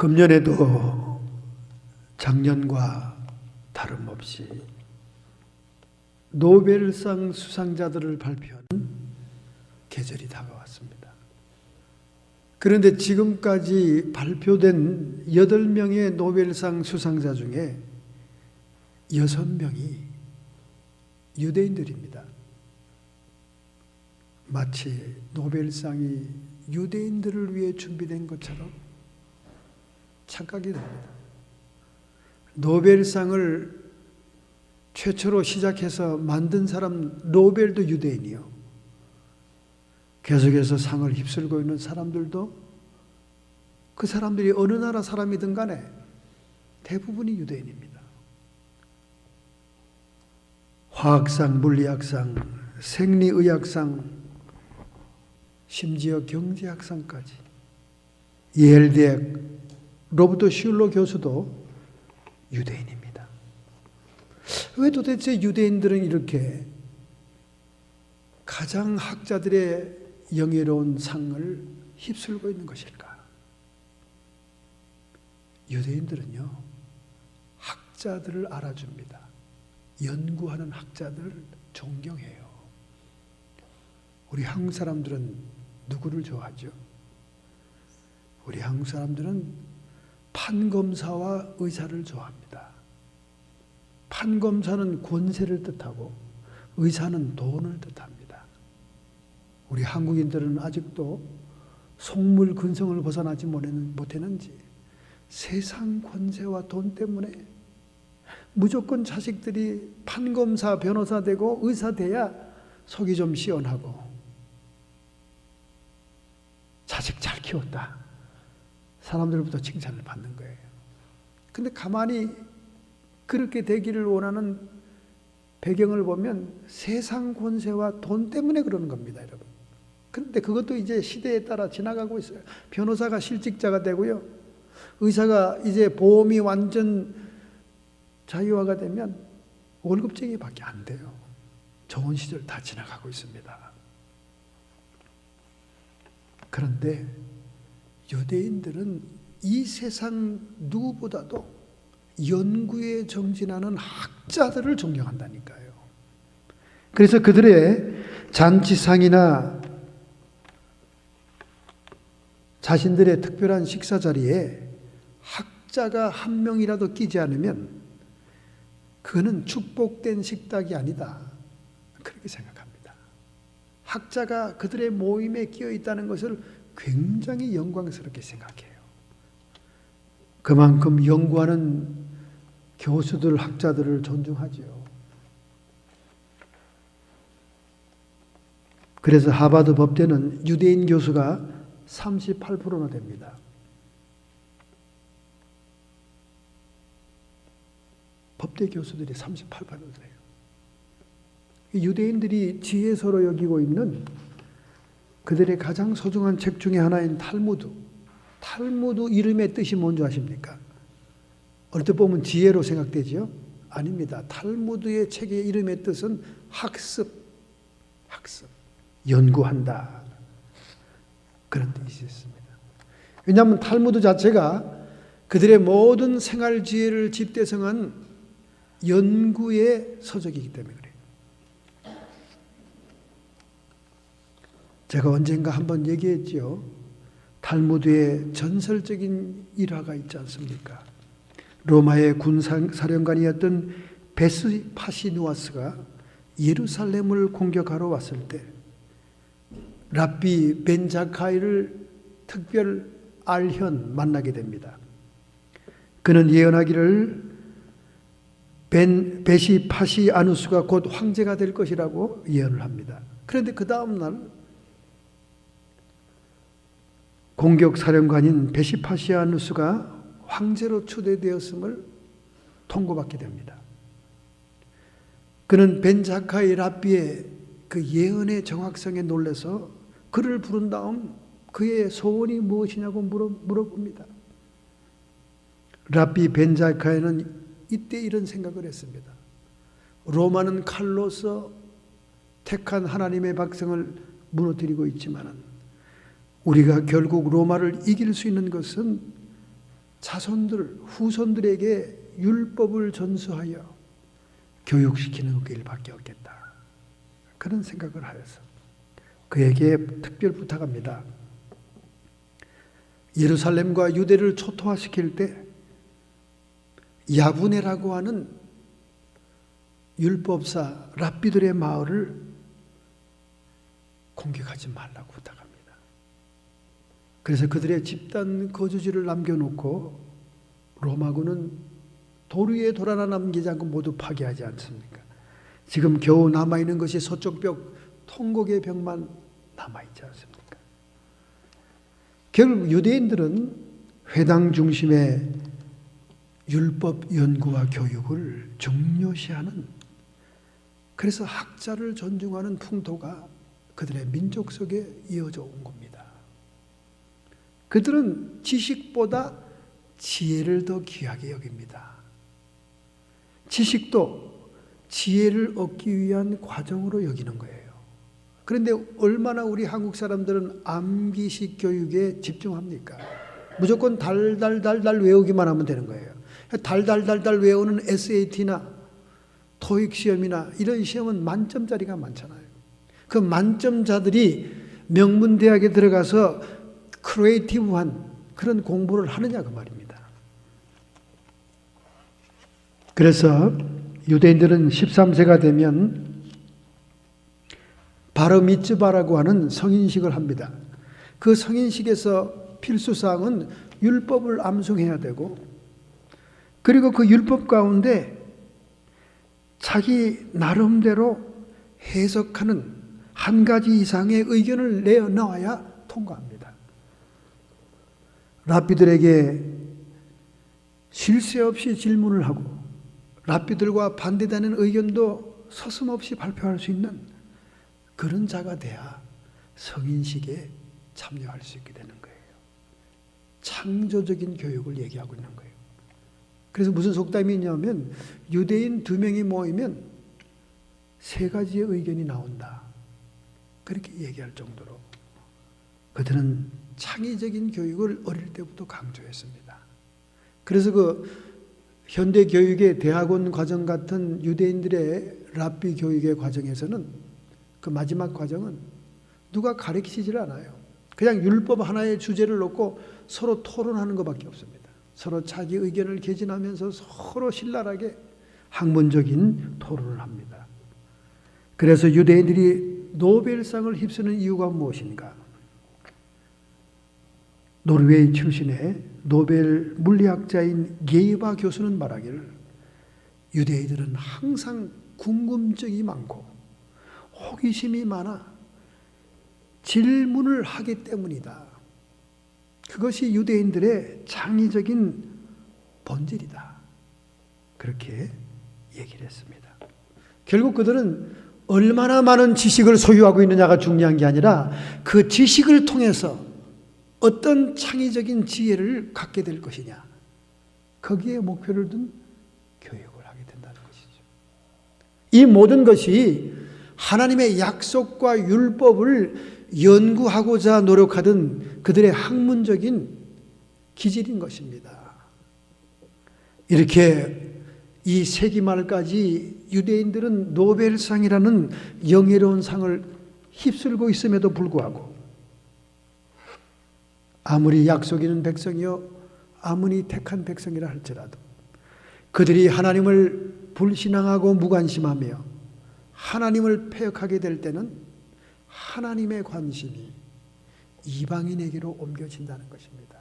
금년에도 작년과 다름없이 노벨상 수상자들을 발표하는 계절이 다가왔습니다. 그런데 지금까지 발표된 8명의 노벨상 수상자 중에 6명이 유대인들입니다. 마치 노벨상이 유대인들을 위해 준비된 것처럼 착각이 됩니다. 노벨상을 최초로 시작해서 만든 사람 노벨도 유대인이요. 계속해서 상을 휩쓸고 있는 사람들도 그 사람들이 어느 나라 사람이든 간에 대부분이 유대인입니다. 화학상, 물리학상, 생리의학상, 심지어 경제학상까지 예일대학 로버트 슐러 교수도 유대인입니다. 왜 도대체 유대인들은 이렇게 가장 학자들의 영예로운 상을 휩쓸고 있는 것일까? 유대인들은요, 학자들을 알아줍니다. 연구하는 학자들을 존경해요. 우리 한국 사람들은 누구를 좋아하죠? 우리 한국 사람들은 판검사와 의사를 좋아합니다. 판검사는 권세를 뜻하고 의사는 돈을 뜻합니다. 우리 한국인들은 아직도 속물 근성을 벗어나지 못했는지 세상 권세와 돈 때문에 무조건 자식들이 판검사, 변호사 되고 의사 돼야 속이 좀 시원하고 자식 잘 키웠다. 사람들부터 칭찬을 받는 거예요. 근데 가만히 그렇게 되기를 원하는 배경을 보면 세상 권세와 돈 때문에 그러는 겁니다, 여러분. 그런데 그것도 이제 시대에 따라 지나가고 있어요. 변호사가 실직자가 되고요. 의사가 이제 보험이 완전 자유화가 되면 월급쟁이밖에 안 돼요. 좋은 시절 다 지나가고 있습니다. 그런데 유대인들은 이 세상 누구보다도 연구에 정진하는 학자들을 존경한다니까요. 그래서 그들의 잔치상이나 자신들의 특별한 식사 자리에 학자가 한 명이라도 끼지 않으면 그거는 축복된 식탁이 아니다. 그렇게 생각합니다. 학자가 그들의 모임에 끼어 있다는 것을 굉장히 영광스럽게 생각해요. 그만큼 연구하는 교수들, 학자들을 존중하죠. 그래서 하버드 법대는 유대인 교수가 38%나 됩니다. 법대 교수들이 38%예요. 유대인들이 지혜서로 여기고 있는 그들의 가장 소중한 책 중에 하나인 탈무드. 탈무드 이름의 뜻이 뭔지 아십니까? 얼핏 보면 지혜로 생각되죠? 아닙니다. 탈무드의 책의 이름의 뜻은 학습, 연구한다. 그런 뜻이 있습니다. 왜냐하면 탈무드 자체가 그들의 모든 생활 지혜를 집대성한 연구의 서적이기 때문에 그래요. 제가 언젠가 한번 얘기했죠. 탈무드에 전설적인 일화가 있지 않습니까? 로마의 군사령관이었던 베스파시누아스가 예루살렘을 공격하러 왔을 때 랍비 벤 자카이를 특별 알현 만나게 됩니다. 그는 예언하기를 베시파시아누스가 곧 황제가 될 것이라고 예언을 합니다. 그런데 그 다음 날 공격사령관인 베시파시아누스가 황제로 추대되었음을 통보받게 됩니다. 그는 벤 자카이 랍비의 그 예언의 정확성에 놀라서 그를 부른 다음 그의 소원이 무엇이냐고 물어봅니다. 랍비 벤 자카이는 이때 이런 생각을 했습니다. 로마는 칼로서 택한 하나님의 백성을 무너뜨리고 있지만 우리가 결국 로마를 이길 수 있는 것은 자손들, 후손들에게 율법을 전수하여 교육시키는 길밖에 없겠다. 그런 생각을 하여서 그에게 특별 부탁합니다. 예루살렘과 유대를 초토화시킬 때 야브네라고 하는 율법사 랍비들의 마을을 공격하지 말라고 부탁합니다. 그래서 그들의 집단 거주지를 남겨놓고 로마군은 돌 위에 돌 하나 남기지 않고 모두 파괴하지 않습니까? 지금 겨우 남아있는 것이 서쪽 벽 통곡의 벽만 남아있지 않습니까? 결국 유대인들은 회당 중심의 율법 연구와 교육을 중요시하는, 그래서 학자를 존중하는 풍토가 그들의 민족 속에 이어져 온 겁니다. 그들은 지식보다 지혜를 더 귀하게 여깁니다. 지식도 지혜를 얻기 위한 과정으로 여기는 거예요. 그런데 얼마나 우리 한국 사람들은 암기식 교육에 집중합니까? 무조건 달달달달 외우기만 하면 되는 거예요. 달달달달 외우는 SAT나 토익 시험이나 이런 시험은 만점짜리가 많잖아요. 그 만점자들이 명문대학에 들어가서 크리에이티브한 그런 공부를 하느냐 그 말입니다. 그래서 유대인들은 13세가 되면 바르 미츠바라고 하는 성인식을 합니다. 그 성인식에서 필수사항은 율법을 암송해야 되고, 그리고 그 율법 가운데 자기 나름대로 해석하는 한 가지 이상의 의견을 내어놔야 통과합니다. 랍비들에게 쉴 새 없이 질문을 하고 랍비들과 반대되는 의견도 서슴없이 발표할 수 있는 그런 자가 돼야 성인식에 참여할 수 있게 되는 거예요. 창조적인 교육을 얘기하고 있는 거예요. 그래서 무슨 속담이 있냐면 유대인 2명이 모이면 3가지의 의견이 나온다. 그렇게 얘기할 정도로 그들은 창의적인 교육을 어릴 때부터 강조했습니다. 그래서 그 현대 교육의 대학원 과정 같은 유대인들의 랍비 교육의 과정에서는 그 마지막 과정은 누가 가르치질 않아요. 그냥 율법 하나의 주제를 놓고 서로 토론하는 것밖에 없습니다. 서로 자기 의견을 개진하면서 서로 신랄하게 학문적인 토론을 합니다. 그래서 유대인들이 노벨상을 휩쓰는 이유가 무엇인가? 노르웨이 출신의 노벨 물리학자인 게이바 교수는 말하기를 유대인들은 항상 궁금증이 많고 호기심이 많아 질문을 하기 때문이다. 그것이 유대인들의 창의적인 본질이다. 그렇게 얘기를 했습니다. 결국 그들은 얼마나 많은 지식을 소유하고 있느냐가 중요한 게 아니라 그 지식을 통해서 어떤 창의적인 지혜를 갖게 될 것이냐, 거기에 목표를 둔 교육을 하게 된다는 것이죠. 이 모든 것이 하나님의 약속과 율법을 연구하고자 노력하던 그들의 학문적인 기질인 것입니다. 이렇게 이 세기 말까지 유대인들은 노벨상이라는 영예로운 상을 휩쓸고 있음에도 불구하고 아무리 약속 있는 백성이요 아무리 택한 백성이라 할지라도 그들이 하나님을 불신앙하고 무관심하며 하나님을 패역하게 될 때는 하나님의 관심이 이방인에게로 옮겨진다는 것입니다.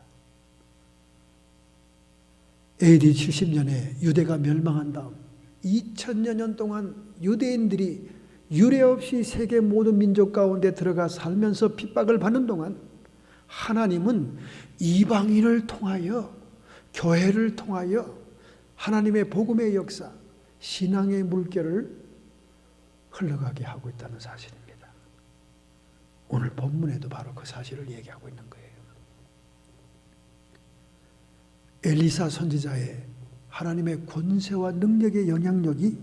AD 70년에 유대가 멸망한 다음 2000여 년 동안 유대인들이 유례 없이 세계 모든 민족 가운데 들어가 살면서 핍박을 받는 동안 하나님은 이방인을 통하여 교회를 통하여 하나님의 복음의 역사, 신앙의 물결을 흘러가게 하고 있다는 사실입니다. 오늘 본문에도 바로 그 사실을 얘기하고 있는 거예요. 엘리사 선지자의 하나님의 권세와 능력의 영향력이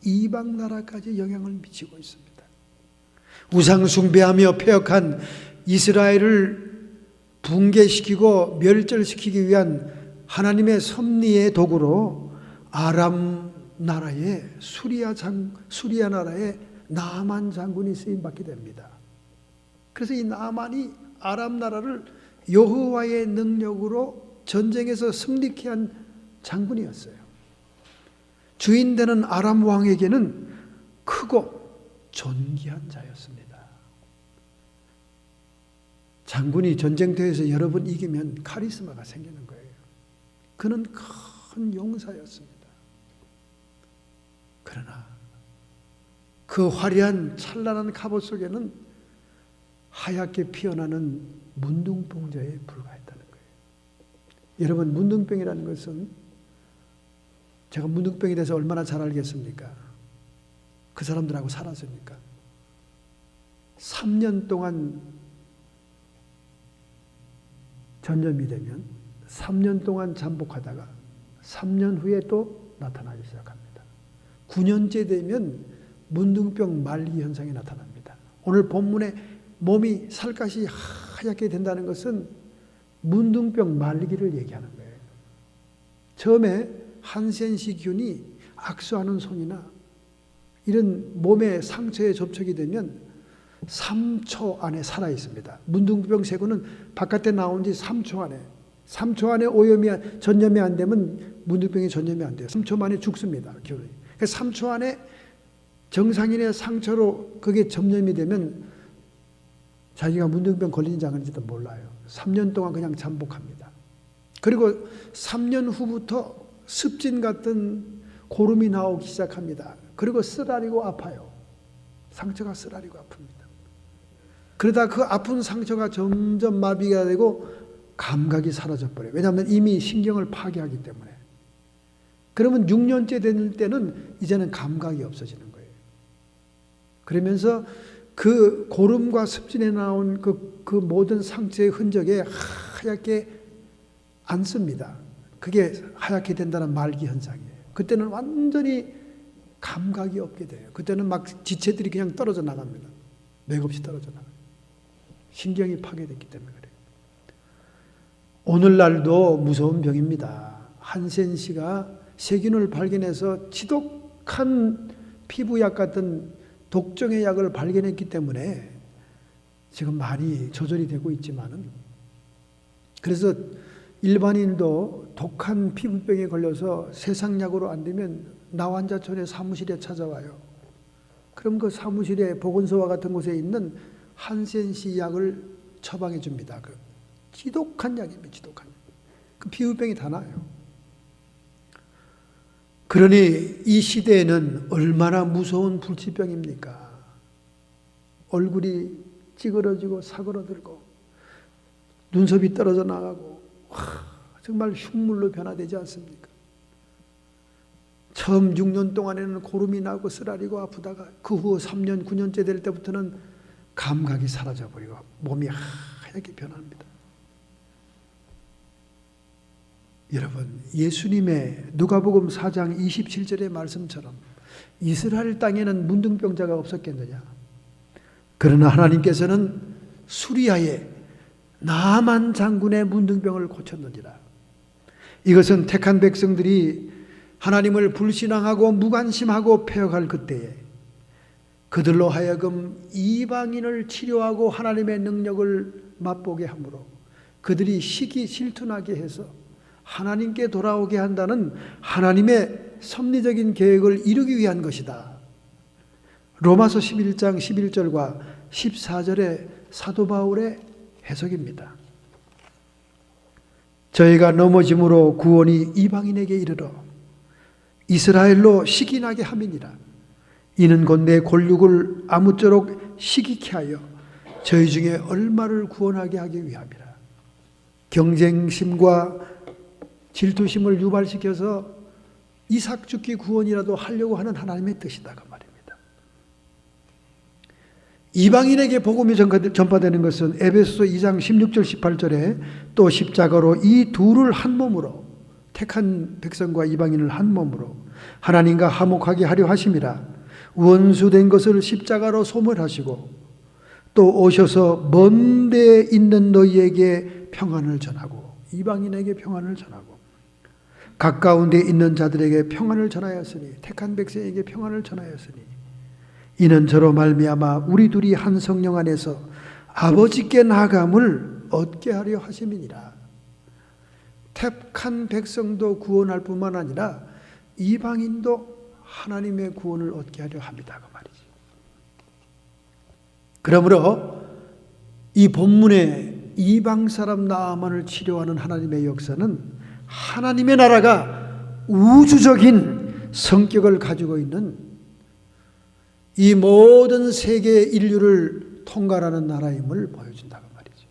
이방 나라까지 영향을 미치고 있습니다. 우상 숭배하며 패역한 이스라엘을 붕괴시키고 멸절시키기 위한 하나님의 섭리의 도구로 아람 나라의 수리아 나라의 나아만 장군이 쓰임 받게 됩니다. 그래서 이 나아만이 아람 나라를 여호와의 능력으로 전쟁에서 승리케 한 장군이었어요. 주인 되는 아람 왕에게는 크고 존귀한 자였습니다. 장군이 전쟁터에서 여러 번 이기면 카리스마가 생기는 거예요. 그는 큰 용사였습니다. 그러나 그 화려한 찬란한 갑옷 속에는 하얗게 피어나는 문둥병자에 불과했다는 거예요. 여러분, 문둥병이라는 것은 제가 문둥병에 대해서 얼마나 잘 알겠습니까? 그 사람들하고 살았으니까. 3년 동안 전염이 되면 3년 동안 잠복하다가 3년 후에 또 나타나기 시작합니다. 9년째 되면 문둥병 말기 현상이 나타납니다. 오늘 본문에 몸이 살갗이 하얗게 된다는 것은 문둥병 말기를 얘기하는 거예요. 처음에 한센시균이 악수하는 손이나 이런 몸의 상처에 접촉이 되면 3초 안에 살아 있습니다. 문둥병 세균은 바깥에 나온 지 3초 안에 전염이 안 되면 문둥병이 전염이 안 돼요. 3초 만에 죽습니다. 그래서 3초 안에 정상인의 상처로 그게 전염이 되면 자기가 문둥병 걸린지 안 걸린지도 몰라요. 3년 동안 그냥 잠복합니다. 그리고 3년 후부터 습진 같은 고름이 나오기 시작합니다. 그리고 쓰라리고 아파요. 상처가 쓰라리고 아픕니다. 그러다 그 아픈 상처가 점점 마비가 되고 감각이 사라져버려요. 왜냐하면 이미 신경을 파괴하기 때문에. 그러면 6년째 될 때는 이제는 감각이 없어지는 거예요. 그러면서 그 고름과 습진에 나온 그 모든 상처의 흔적에 하얗게 앉습니다. 그게 하얗게 된다는 말기 현상이에요. 그때는 완전히 감각이 없게 돼요. 그때는 막 지체들이 그냥 떨어져 나갑니다. 맥없이 떨어져 나가요. 신경이 파괴됐기 때문에 그래요. 오늘날도 무서운 병입니다. 한센 씨가 세균을 발견해서 지독한 피부약 같은 독종의 약을 발견했기 때문에 지금 많이 조절이 되고 있지만은, 그래서 일반인도 독한 피부병에 걸려서 세상약으로 안 되면 나환자촌의 사무실에 찾아와요. 그럼 그 사무실에 보건소와 같은 곳에 있는 한센시 약을 처방해 줍니다. 그 지독한 약입니다. 지독한 약. 그 피부병이 다 나요. 그러니 이 시대에는 얼마나 무서운 불치병입니까? 얼굴이 찌그러지고 사그러들고 눈썹이 떨어져 나가고 정말 흉물로 변화되지 않습니까? 처음 6년 동안에는 고름이 나고 쓰라리고 아프다가 그 후 3년, 9년째 될 때부터는 감각이 사라져버리고 몸이 하얗게 변합니다. 여러분, 예수님의 누가복음 4장 27절의 말씀처럼 이스라엘 땅에는 문둥병자가 없었겠느냐? 그러나 하나님께서는 수리아의 나아만 장군의 문둥병을 고쳤느니라. 이것은 택한 백성들이 하나님을 불신앙하고 무관심하고 패역할 그때에 그들로 하여금 이방인을 치료하고 하나님의 능력을 맛보게 하므로 그들이 시기 질투나게 해서 하나님께 돌아오게 한다는 하나님의 섭리적인 계획을 이루기 위한 것이다. 로마서 11장 11절과 14절의 사도 바울의 해석입니다. 저희가 넘어짐으로 구원이 이방인에게 이르러 이스라엘로 시기나게 함이니라. 이는 곧 내 골육을 아무쪼록 시기케 하여 저희 중에 얼마를 구원하게 하기 위함이라. 경쟁심과 질투심을 유발시켜서 이삭 죽기 구원이라도 하려고 하는 하나님의 뜻이다 그 말입니다. 이방인에게 복음이 전파되는 것은 에베소서 2장 16절 18절에 또 십자가로 이 둘을 한 몸으로 택한 백성과 이방인을 한 몸으로 하나님과 화목하게 하려 하심이라. 원수된 것을 십자가로 소멸하시고 또 오셔서 먼 데에 있는 너희에게 평안을 전하고 이방인에게 평안을 전하고 가까운 데 있는 자들에게 평안을 전하였으니 택한 백성에게 평안을 전하였으니 이는 저로 말미암아 우리 둘이 한 성령 안에서 아버지께 나아감을 얻게 하려 하심이니라. 택한 백성도 구원할 뿐만 아니라 이방인도 하나님의 구원을 얻게 하려 합니다. 그 말이지. 그러므로 이 본문의 이방 사람 나아만을 치료하는 하나님의 역사는 하나님의 나라가 우주적인 성격을 가지고 있는 이 모든 세계 인류를 통괄하는 나라임을 보여준다고 말이죠.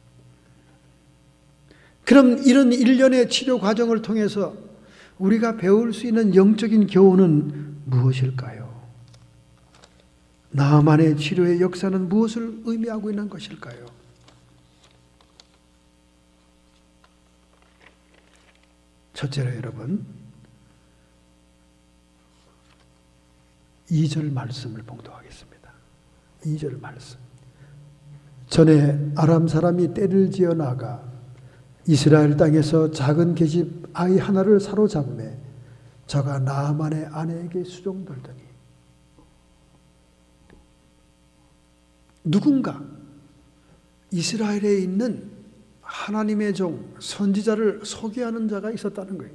그럼 이런 일련의 치료 과정을 통해서 우리가 배울 수 있는 영적인 교훈은 무엇일까요? 나만의 치료의 역사는 무엇을 의미하고 있는 것일까요? 첫째로 여러분, 2절 말씀을 봉독하겠습니다. 2절 말씀. 전에 아람 사람이 떼를 지어 나가 이스라엘 땅에서 작은 계집 아이 하나를 사로잡음에 저가 나아만의 아내에게 수종들더니 누군가 이스라엘에 있는 하나님의 종 선지자를 소개하는 자가 있었다는 거예요.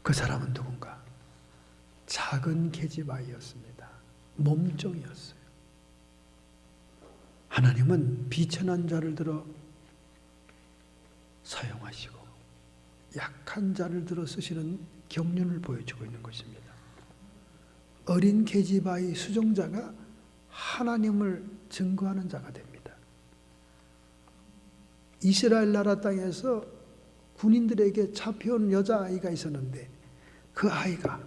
그 사람은 누군가? 작은 계집 아이였습니다. 몸종이었어요. 하나님은 비천한 자를 들어 사용하시고 약한 자를 들어 쓰시는 경륜을 보여주고 있는 것입니다. 어린 계집 아이 수종자가 하나님을 증거하는 자가 됩니다. 이스라엘 나라 땅에서 군인들에게 잡혀온 여자아이가 있었는데 그 아이가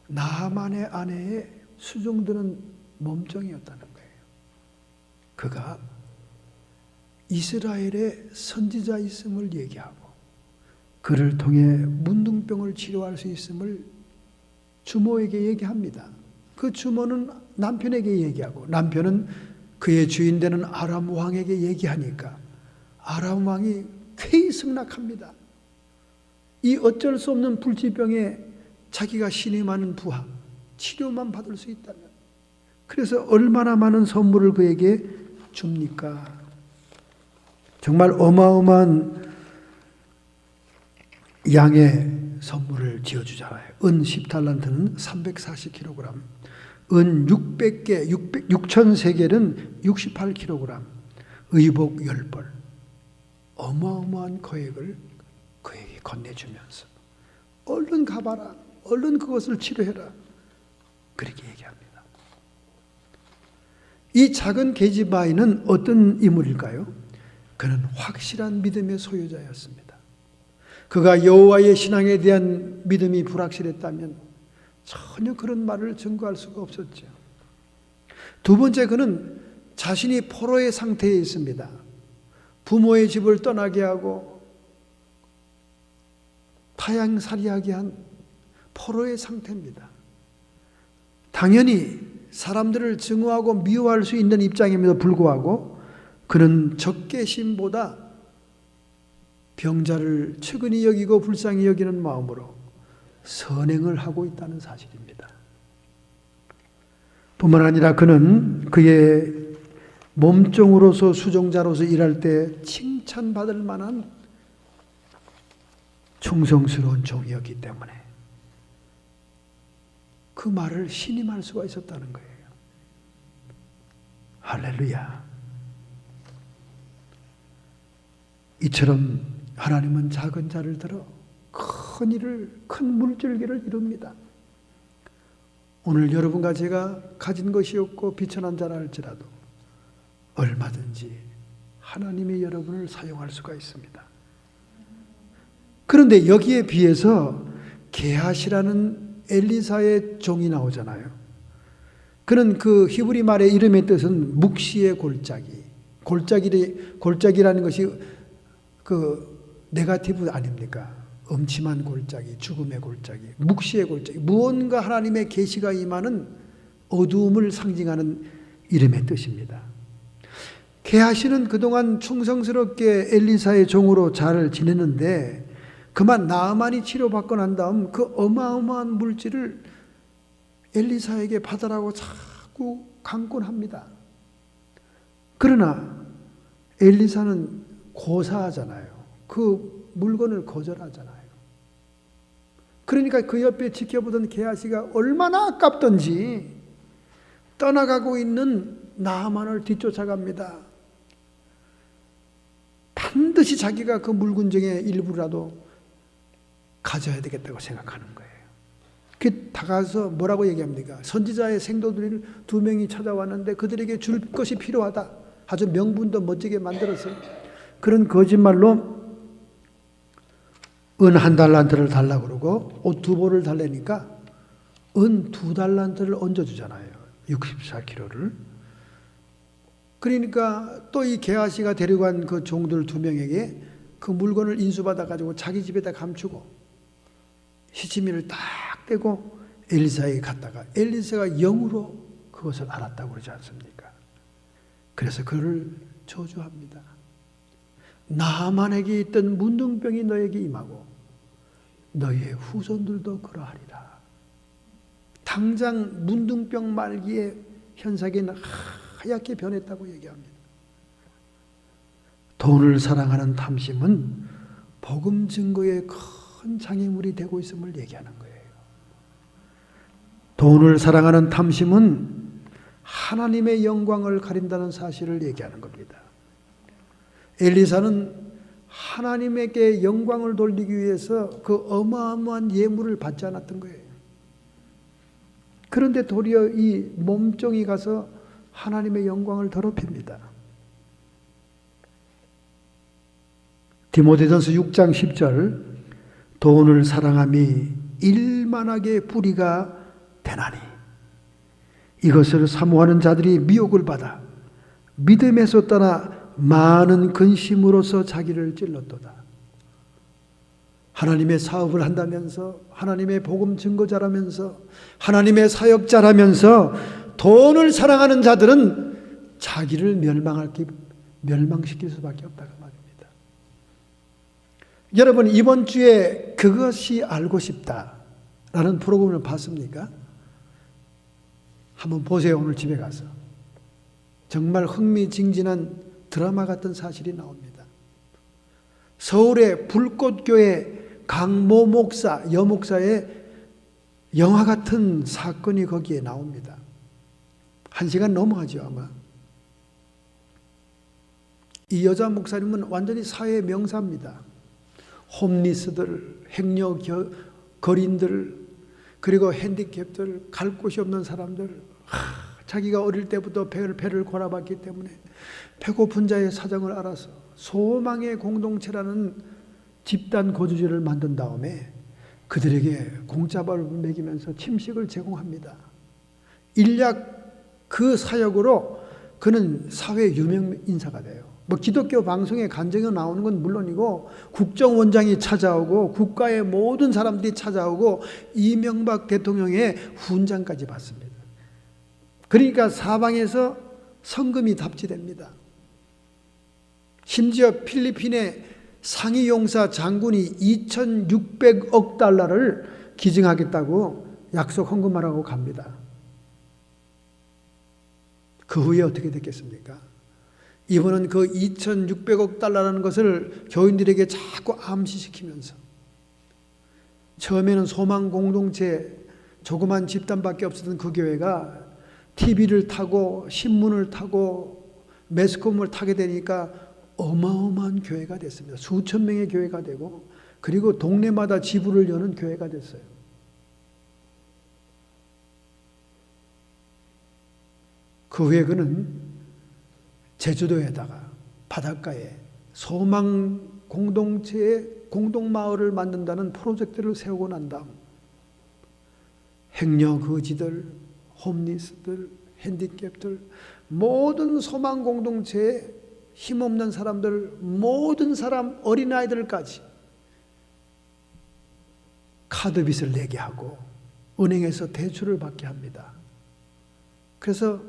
나아만의 아내의 수종드는 몸종이었다는 거예요. 그가 이스라엘의 선지자 있음을 얘기하고 그를 통해 문둥병을 치료할 수 있음을 주모에게 얘기합니다. 그 주모는 남편에게 얘기하고 남편은 그의 주인 되는 아람 왕에게 얘기하니까 아람 왕이 쾌히 승낙합니다. 이 어쩔 수 없는 불치병에 자기가 신임하는 부하, 치료만 받을 수 있다면 그래서 얼마나 많은 선물을 그에게 줍니까? 정말 어마어마한 양의 선물을 지어주잖아요. 은 10달란트는 340kg, 은 600개, 6,000세겔은 68kg, 의복 10벌, 어마어마한 거액을 그에게 건네주면서 얼른 가봐라, 얼른 그것을 치료해라, 그렇게 얘기합니다. 이 작은 계집 아이는 어떤 인물일까요? 그는 확실한 믿음의 소유자였습니다. 그가 여호와의 신앙에 대한 믿음이 불확실했다면 전혀 그런 말을 증거할 수가 없었죠. 두 번째, 그는 자신이 포로의 상태에 있습니다. 부모의 집을 떠나게 하고 타양살이하게 한 포로의 상태입니다. 당연히 사람들을 증오하고 미워할 수 있는 입장임에도 불구하고 그는 적개심보다 병자를 측은히 여기고 불쌍히 여기는 마음으로 선행을 하고 있다는 사실입니다. 뿐만 아니라 그는 그의 몸종으로서 수종자로서 일할 때 칭찬받을 만한 충성스러운 종이었기 때문에 그 말을 신임할 수가 있었다는 거예요. 할렐루야. 이처럼 하나님은 작은 자를 들어 큰 일을, 큰 물줄기를 이룹니다. 오늘 여러분과 제가 가진 것이 없고 비천한 자라 할지라도 얼마든지 하나님이 여러분을 사용할 수가 있습니다. 그런데 여기에 비해서 게하시라는 엘리사의 종이 나오잖아요. 그는 그 히브리 말의 이름의 뜻은 묵시의 골짜기. 골짜기라는 것이 그 네거티브 아닙니까? 음침한 골짜기, 죽음의 골짜기, 묵시의 골짜기. 무언가 하나님의 계시가 임하는 어두움을 상징하는 이름의 뜻입니다. 게하시는 그동안 충성스럽게 엘리사의 종으로 잘 지내는데 그만 나아만이 치료받고 난 다음 그 어마어마한 물질을 엘리사에게 받으라고 자꾸 강권합니다. 그러나 엘리사는 고사하잖아요. 그 물건을 거절하잖아요. 그러니까 그 옆에 지켜보던 게하시가 얼마나 아깝던지 떠나가고 있는 나아만을 뒤쫓아갑니다. 반드시 자기가 그 물건 중에 일부라도 가져야 되겠다고 생각하는 거예요. 그 다가서 뭐라고 얘기합니까? 선지자의 생도들이 2명이 찾아왔는데 그들에게 줄 것이 필요하다. 아주 명분도 멋지게 만들었어요. 그런 거짓말로 은 1달란트를 달라고 그러고 옷 2벌을 달라니까 은 2달란트를 얹어주잖아요. 64kg를. 그러니까 또 이 게하시가 데려간 그 종들 2명에게 그 물건을 인수받아가지고 자기 집에다 감추고 시치미를 딱 떼고 엘리사에게 갔다가 엘리사가 영으로 그것을 알았다고 그러지 않습니까? 그래서 그를 저주합니다. 나아만에게 있던 문둥병이 너에게 임하고 너희의 후손들도 그러하리라. 당장 문둥병 말기에 현사기는 하얗게 변했다고 얘기합니다. 돈을 사랑하는 탐심은 복음 증거의 큰 장애물이 되고 있음을 얘기하는 거예요. 돈을 사랑하는 탐심은 하나님의 영광을 가린다는 사실을 얘기하는 겁니다. 엘리사는 하나님에게 영광을 돌리기 위해서 그 어마어마한 예물을 받지 않았던 거예요. 그런데 도리어 이 몸종이 가서 하나님의 영광을 더럽힙니다. 디모데전서 6장 10절 돈을 사랑함이 일만하게 불의가 되나니 이것을 사모하는 자들이 미혹을 받아 믿음에서 떠나 많은 근심으로서 자기를 찔렀도다. 하나님의 사업을 한다면서 하나님의 복음 증거자라면서 하나님의 사역자라면서 돈을 사랑하는 자들은 자기를 멸망시킬 수밖에 없다고 말입니다. 여러분 이번 주에 그것이 알고 싶다라는 프로그램을 봤습니까? 한번 보세요. 오늘 집에 가서 정말 흥미진진한 드라마 같은 사실이 나옵니다. 서울의 불꽃교회 강모 목사, 여목사의 영화 같은 사건이 거기에 나옵니다. 1시간 넘어가죠 아마. 이 여자 목사님은 완전히 사회 명사입니다. 홈리스들, 행여 거린들, 그리고 핸디캡들, 갈 곳이 없는 사람들, 자기가 어릴 때부터 배를 골아봤기 때문에 배고픈 자의 사정을 알아서 소망의 공동체라는 집단 거주지를 만든 다음에 그들에게 공짜밥을 먹이면서 침식을 제공합니다. 일약 그 사역으로 그는 사회 유명 인사가 돼요. 뭐 기독교 방송에 간증이 나오는 건 물론이고 국정원장이 찾아오고 국가의 모든 사람들이 찾아오고 이명박 대통령의 훈장까지 받습니다. 그러니까 사방에서 성금이 답지됩니다. 심지어 필리핀의 상위용사 장군이 2,600억 달러를 기증하겠다고 약속 헌금하라고 갑니다. 그 후에 어떻게 됐겠습니까? 이분은 그 2,600억 달러라는 것을 교인들에게 자꾸 암시시키면서 처음에는 소망 공동체 조그만 집단밖에 없었던 그 교회가 TV를 타고 신문을 타고 매스컴을 타게 되니까 어마어마한 교회가 됐습니다. 수천 명의 교회가 되고 그리고 동네마다 지부를 여는 교회가 됐어요. 그 후에 그는 제주도에다가 바닷가에 소망 공동체의 공동마을을 만든다는 프로젝트를 세우고 난 다음 행여 거지들, 홈리스들, 핸디캡들, 모든 소망 공동체에 힘없는 사람들, 모든 사람, 어린아이들까지 카드빚을 내게 하고 은행에서 대출을 받게 합니다. 그래서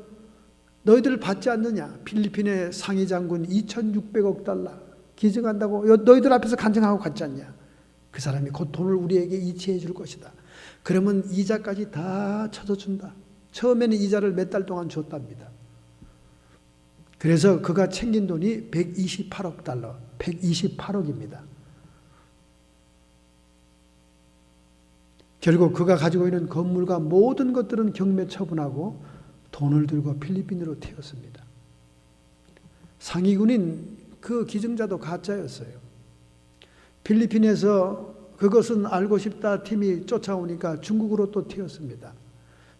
너희들 받지 않느냐? 필리핀의 상위 장군 2,600억 달러 기증한다고 너희들 앞에서 간증하고 갔지 않냐? 그 사람이 곧 돈을 우리에게 이체해 줄 것이다. 그러면 이자까지 다 쳐줘준다. 처음에는 이자를 몇 달 동안 줬답니다. 그래서 그가 챙긴 돈이 128억 달러, 128억입니다. 결국 그가 가지고 있는 건물과 모든 것들은 경매 처분하고 돈을 들고 필리핀으로 튀었습니다. 상위군인 그 기증자도 가짜였어요. 필리핀에서 그것은 알고 싶다 팀이 쫓아오니까 중국으로 또 튀었습니다.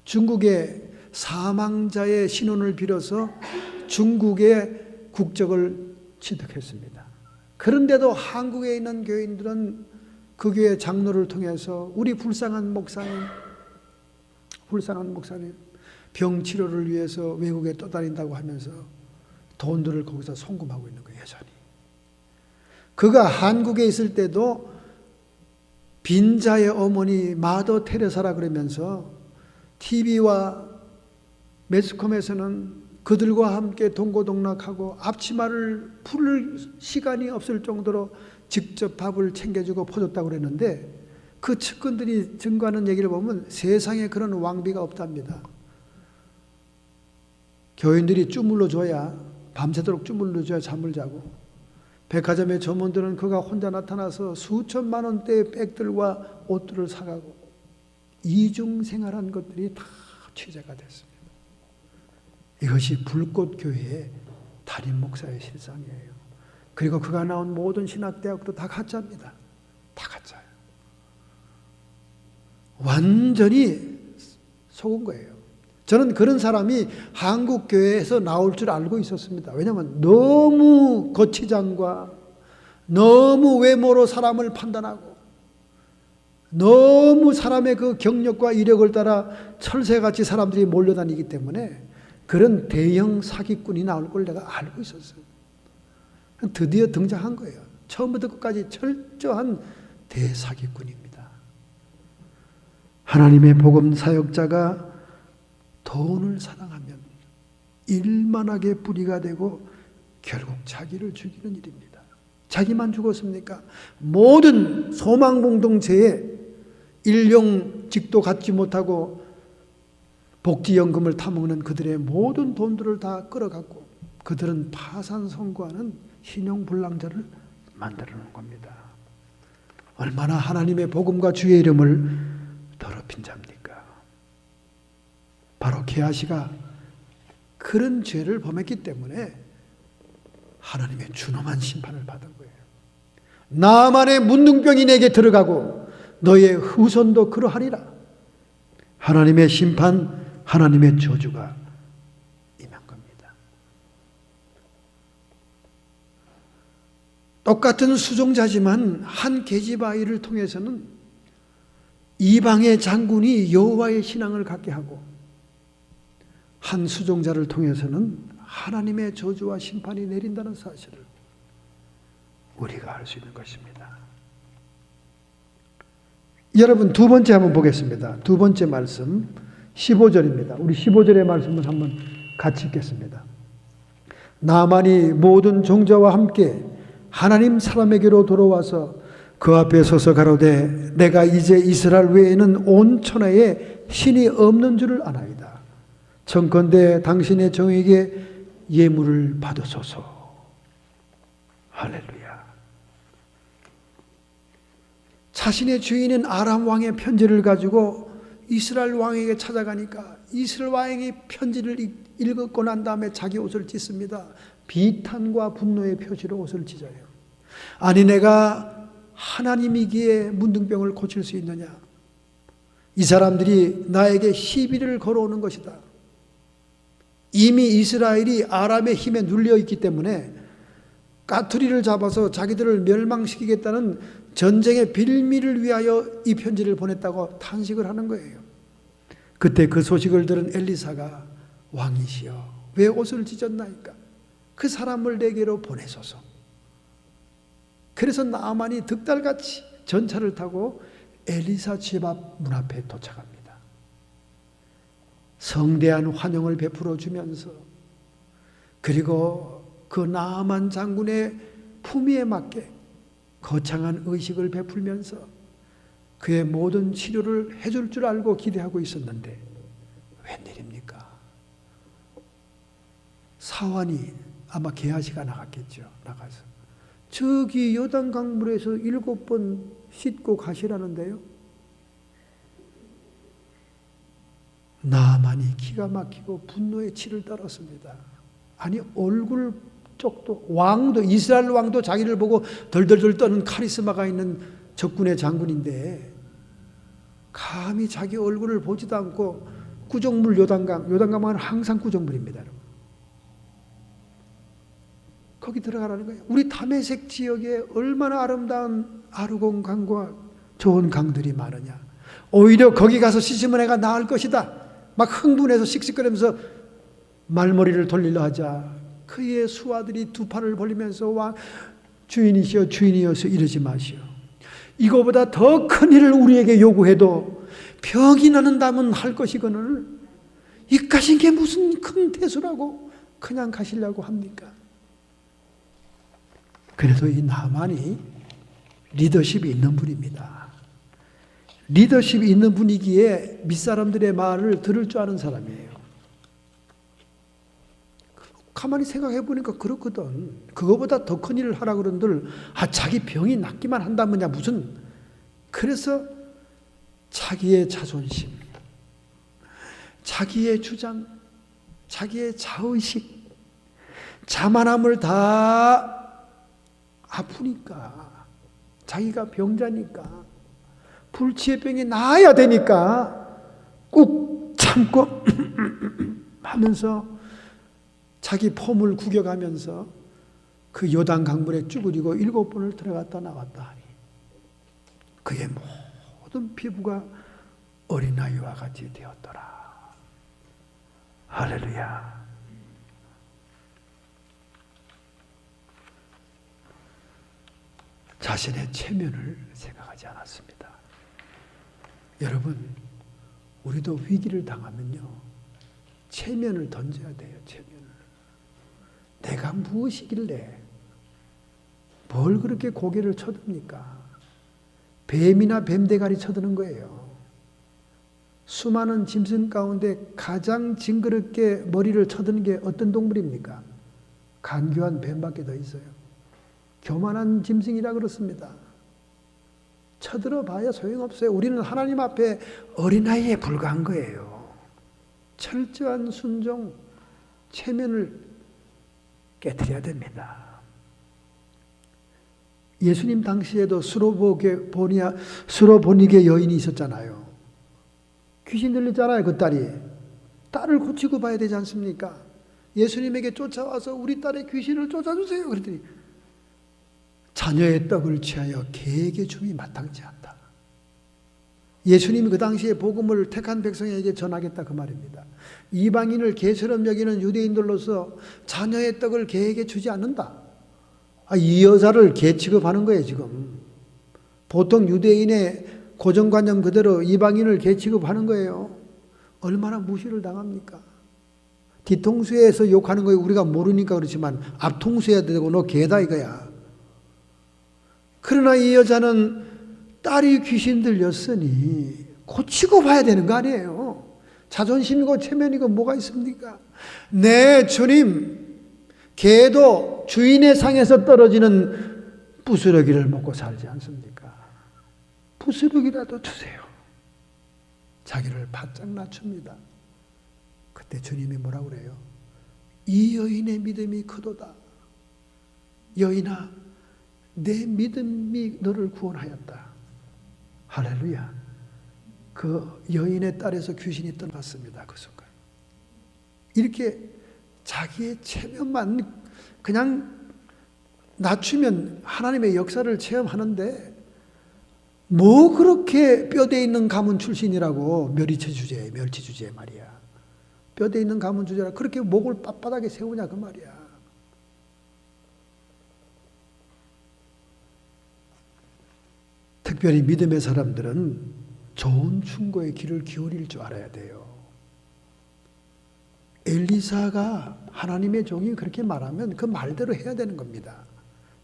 중국의 사망자의 신원을 빌어서 중국의 국적을 취득했습니다. 그런데도 한국에 있는 교인들은 그 교회 장로를 통해서 우리 불쌍한 목사님 병 치료를 위해서 외국에 떠다닌다고 하면서 돈들을 거기서 송금하고 있는 거예요. 여전히. 그가 한국에 있을 때도 빈자의 어머니 마더 테레사라 그러면서 TV와 매스컴에서는 그들과 함께 동고동락하고 앞치마를 풀 시간이 없을 정도로 직접 밥을 챙겨주고 퍼줬다고 그랬는데 그 측근들이 증거하는 얘기를 보면 세상에 그런 왕비가 없답니다. 교인들이 주물러 줘야 밤새도록 주물러 줘야 잠을 자고 백화점의 점원들은 그가 혼자 나타나서 수천만 원대의 백들과 옷들을 사가고 이중생활한 것들이 다 취재가 됐습니다. 이것이 불꽃교회의 담임 목사의 실상이에요. 그리고 그가 나온 모든 신학대학도 다 가짜입니다. 다 가짜예요. 완전히 속은 거예요. 저는 그런 사람이 한국교회에서 나올 줄 알고 있었습니다. 왜냐하면 너무 거치장과 너무 외모로 사람을 판단하고 너무 사람의 그 경력과 이력을 따라 철새같이 사람들이 몰려다니기 때문에 그런 대형 사기꾼이 나올 걸 내가 알고 있었어요. 드디어 등장한 거예요. 처음부터 끝까지 철저한 대사기꾼입니다. 하나님의 복음 사역자가 돈을 사랑하면 일만하게 뿌리가 되고 결국 자기를 죽이는 일입니다. 자기만 죽었습니까? 모든 소망 공동체에 일용직도 갖지 못하고 복지연금을 타먹는 그들의 모든 돈들을 다 끌어갖고 그들은 파산 선고하는 신용불량자를 만들어 놓은 겁니다. 얼마나 하나님의 복음과 주의 이름을 더럽힌 자입니까? 바로 게하시가 그런 죄를 범했기 때문에 하나님의 준엄한 심판을 받은 거예요. 나만의 문둥병이 내게 들어가고 너의 후손도 그러하리라. 하나님의 심판, 하나님의 저주가 임한 겁니다. 똑같은 수종자지만 한 계집아이를 통해서는 이방의 장군이 여호와의 신앙을 갖게 하고 한 수종자를 통해서는 하나님의 저주와 심판이 내린다는 사실을 우리가 알 수 있는 것입니다. 여러분 두 번째 한번 보겠습니다. 두 번째 말씀 15절입니다. 우리 15절의 말씀을 한번 같이 읽겠습니다. 나만이 모든 종자와 함께 하나님 사람에게로 돌아와서 그 앞에 서서 가로되 내가 이제 이스라엘 외에는 온 천하에 신이 없는 줄을 아나이다. 청컨대 당신의 종에게 예물을 받으소서. 할렐루야. 자신의 주인은 아람 왕의 편지를 가지고 이스라엘 왕에게 찾아가니까 이스라엘 왕이 편지를 읽었고 난 다음에 자기 옷을 찢습니다. 비탄과 분노의 표시로 옷을 찢어요. 아니 내가 하나님이기에 문둥병을 고칠 수 있느냐? 이 사람들이 나에게 시비를 걸어오는 것이다. 이미 이스라엘이 아람의 힘에 눌려 있기 때문에 까투리를 잡아서 자기들을 멸망시키겠다는 전쟁의 빌미를 위하여 이 편지를 보냈다고 탄식을 하는 거예요. 그때 그 소식을 들은 엘리사가 왕이시여 왜 옷을 찢었나이까? 그 사람을 내게로 보내소서. 그래서 나아만이 득달같이 전차를 타고 엘리사 집 앞 문 앞에 도착합니다. 성대한 환영을 베풀어 주면서 그리고 그 나아만 장군의 품위에 맞게 거창한 의식을 베풀면서 그의 모든 치료를 해줄 줄 알고 기대하고 있었는데 웬일입니까? 사환이 아마 개아시가 나갔겠죠. 나가서 저기 요단강물에서 7번 씻고 가시라는데요. 나만이 기가 막히고 분노의 치를 떨었습니다. 아니 얼굴 쪽도 왕도 이스라엘 왕도 자기를 보고 덜덜덜 떠는 카리스마가 있는 적군의 장군인데 감히 자기 얼굴을 보지도 않고 구정물 요단강은 항상 구정물입니다. 여러분. 거기 들어가라는 거예요. 우리 다메섹 지역에 얼마나 아름다운 아르곤 강과 좋은 강들이 많으냐. 오히려 거기 가서 씻으면 애가 나을 것이다. 막 흥분해서 씩씩거리면서 말머리를 돌리려 하자. 그의 수하들이 두 팔을 벌리면서 왕 주인이시여 주인이여서 이러지 마시오. 이거보다 더 큰 일을 우리에게 요구해도 병이 나는다면 할 것이거늘 이까진 게 무슨 큰 대수라고 그냥 가시려고 합니까? 그래도 이 나만이 리더십이 있는 분입니다. 리더십이 있는 분이기에 밑사람들의 말을 들을 줄 아는 사람이에요. 가만히 생각해 보니까 그렇거든. 그거보다 더 큰 일을 하라 그런들 자기 병이 낫기만 한다면야 무슨. 그래서 자기의 자존심, 자기의 주장, 자기의 자의식, 자만함을 다 아프니까, 자기가 병자니까, 불치의 병이 나아야 되니까 꾹 참고 하면서 자기 폼을 구겨가면서 그 요단 강물에 쭈그리고 7번을 들어갔다 나왔다 하니 그의 모든 피부가 어린아이와 같이 되었더라. 할렐루야. 자신의 체면을 생각하지 않았습니다. 여러분, 우리도 위기를 당하면요, 체면을 던져야 돼요. 체면을. 내가 무엇이길래 뭘 그렇게 고개를 쳐듭니까? 뱀이나 뱀대가리 쳐드는 거예요. 수많은 짐승 가운데 가장 징그럽게 머리를 쳐드는 게 어떤 동물입니까? 간교한 뱀밖에 더 있어요. 교만한 짐승이라 그렇습니다. 쳐들어 봐야 소용없어요. 우리는 하나님 앞에 어린아이에 불과한 거예요. 철저한 순종, 체면을 깨뜨려야 됩니다. 예수님 당시에도 수로보니게 여인이 있었잖아요. 귀신 들렸잖아요. 그 딸이. 딸을 고치고 봐야 되지 않습니까? 예수님에게 쫓아와서 우리 딸의 귀신을 쫓아주세요. 그랬더니 자녀의 떡을 취하여 개에게 줌이 마땅치 않다. 예수님이 그 당시에 복음을 택한 백성에게 전하겠다 그 말입니다. 이방인을 개처럼 여기는 유대인들로서 자녀의 떡을 개에게 주지 않는다. 이 여자를 개 취급하는 거예요 지금. 보통 유대인의 고정관념 그대로 이방인을 개 취급하는 거예요. 얼마나 무시를 당합니까? 뒤통수에서 욕하는 거예요. 우리가 모르니까 그렇지만 앞통수해야 되고 너 개다 이거야. 그러나 이 여자는 딸이 귀신 들렸으니 고치고 봐야 되는 거 아니에요. 자존심이고 체면이고 뭐가 있습니까? 네 주님, 개도 주인의 상에서 떨어지는 부스러기를 먹고 살지 않습니까? 부스러기라도 주세요. 자기를 바짝 낮춥니다. 그때 주님이 뭐라고 그래요? 이 여인의 믿음이 크도다. 여인아, 내 믿음이 너를 구원하였다. 할렐루야. 그 여인의 딸에서 귀신이 떠났습니다. 그 순간. 이렇게 자기의 체면만 그냥 낮추면 하나님의 역사를 체험하는데 뭐 그렇게 뼈대 있는 가문 출신이라고 멸치 주제 말이야. 뼈대 있는 가문 주제라 그렇게 목을 빳빳하게 세우냐 그 말이야. 특별히 믿음의 사람들은 좋은 충고의 귀를 기울일 줄 알아야 돼요. 엘리사가 하나님의 종이 그렇게 말하면 그 말대로 해야 되는 겁니다.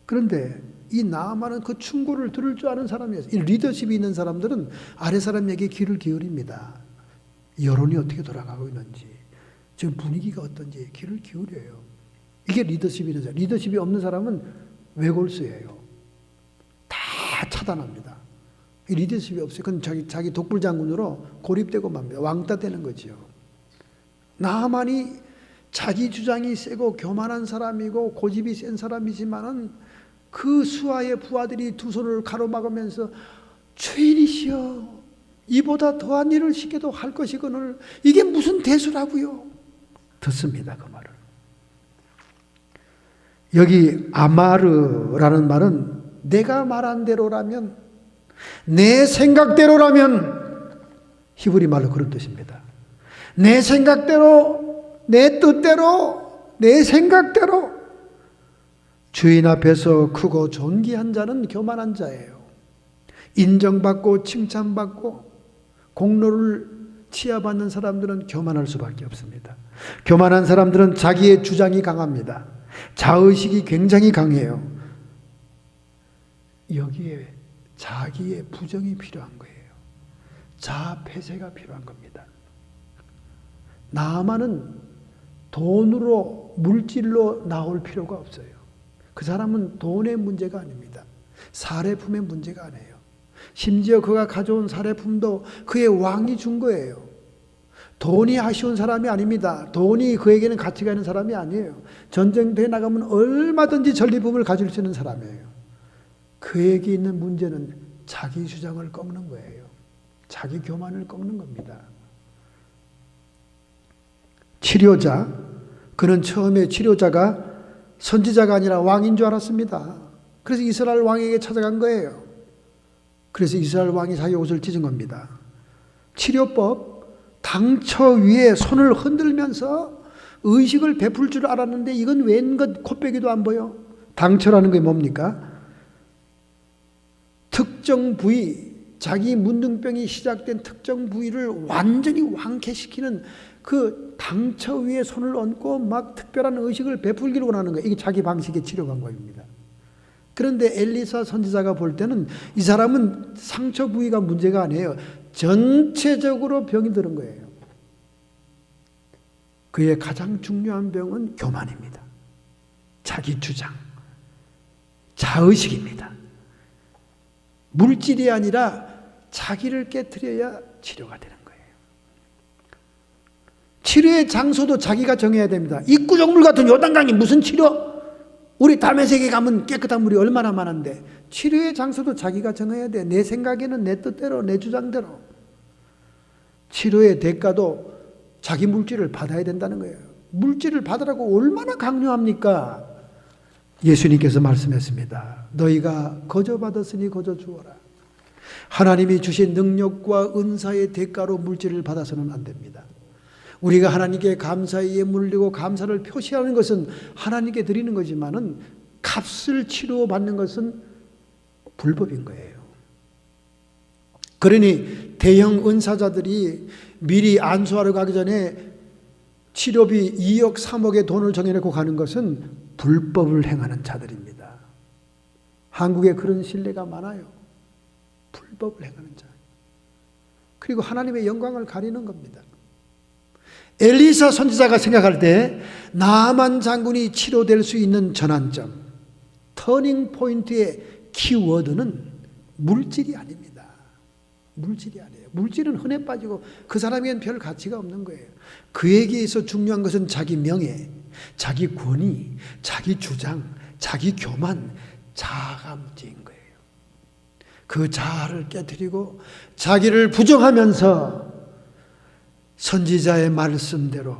그런데 이 나아만은 그 충고를 들을 줄 아는 사람이었어요. 이 리더십이 있는 사람들은 아래 사람에게 귀를 기울입니다. 여론이 어떻게 돌아가고 있는지, 지금 분위기가 어떤지 귀를 기울여요. 이게 리더십이 있는 사람. 리더십이 없는 사람은 외골수예요. 다 차단합니다. 리더십이 없어요. 그건 자기 독불장군으로 고립되고 맙니다. 왕따 되는 거죠. 나만이 자기 주장이 세고 교만한 사람이고 고집이 센 사람이지만은 그 수하의 부하들이 두 손을 가로막으면서 주인이시여 이보다 더한 일을 시켜도 할 것이거늘 이게 무슨 대수라고요. 듣습니다. 그 말을. 여기 아마르라는 말은 내가 말한 대로라면, 내 생각대로라면, 히브리 말로 그런 뜻입니다. 내 생각대로, 내 뜻대로, 내 생각대로. 주인 앞에서 크고 존귀한 자는 교만한 자예요. 인정받고 칭찬받고 공로를 치하받는 사람들은 교만할 수밖에 없습니다. 교만한 사람들은 자기의 주장이 강합니다. 자의식이 굉장히 강해요. 여기에 자기의 부정이 필요한 거예요. 자폐세가 필요한 겁니다. 나만은 돈으로 물질로 나올 필요가 없어요. 그 사람은 돈의 문제가 아닙니다. 사례품의 문제가 아니에요. 심지어 그가 가져온 사례품도 그의 왕이 준 거예요. 돈이 아쉬운 사람이 아닙니다. 돈이 그에게는 가치가 있는 사람이 아니에요. 전쟁터에 나가면 얼마든지 전리품을 가질 수 있는 사람이에요. 그에게 있는 문제는 자기 주장을 꺾는 거예요. 자기 교만을 꺾는 겁니다. 치료자, 그는 처음에 치료자가 선지자가 아니라 왕인 줄 알았습니다. 그래서 이스라엘 왕에게 찾아간 거예요. 그래서 이스라엘 왕이 자기 옷을 찢은 겁니다. 치료법, 당처 위에 손을 흔들면서 의식을 베풀 줄 알았는데 이건 웬것 콧배기도 안 보여. 당처라는 게 뭡니까? 특정 부위, 자기 문둥병이 시작된 특정 부위를 완전히 완쾌시키는 그 당처 위에 손을 얹고 막 특별한 의식을 베풀기를 원하는 거예요. 이게 자기 방식의 치료 방법입니다. 그런데 엘리사 선지자가 볼 때는 이 사람은 상처 부위가 문제가 아니에요. 전체적으로 병이 들은 거예요. 그의 가장 중요한 병은 교만입니다. 자기 주장, 자의식입니다. 물질이 아니라 자기를 깨트려야 치료가 되는 거예요. 치료의 장소도 자기가 정해야 됩니다. 입구정물 같은 요단강이 무슨 치료? 우리 담에색에 가면 깨끗한 물이 얼마나 많은데 치료의 장소도 자기가 정해야 돼. 내 생각에는 내 뜻대로, 내 주장대로. 치료의 대가도 자기 물질을 받아야 된다는 거예요. 물질을 받으라고 얼마나 강요합니까? 예수님께서 말씀했습니다. 너희가 거저 받았으니 거저 주어라. 하나님이 주신 능력과 은사의 대가로 물질을 받아서는 안 됩니다. 우리가 하나님께 감사의 예물을 드리고 감사를 표시하는 것은 하나님께 드리는 거지만은 값을 치료받는 것은 불법인 거예요. 그러니 대형 은사자들이 미리 안수하러 가기 전에 치료비 2억 3억의 돈을 정해놓고 가는 것은 불법을 행하는 자들입니다. 한국에 그런 신뢰가 많아요. 불법을 행하는 자. 그리고 하나님의 영광을 가리는 겁니다. 엘리사 선지자가 생각할 때 나만 장군이 치료될 수 있는 전환점, 터닝 포인트의 키워드는 물질이 아닙니다. 물질이 아니에요. 물질은 흔해 빠지고 그 사람에겐 별 가치가 없는 거예요. 그에게서 중요한 것은 자기 명예, 자기 권위, 자기 주장, 자기 교만, 자아가 문제인 거예요. 그 자아를 깨트리고 자기를 부정하면서 선지자의 말씀대로,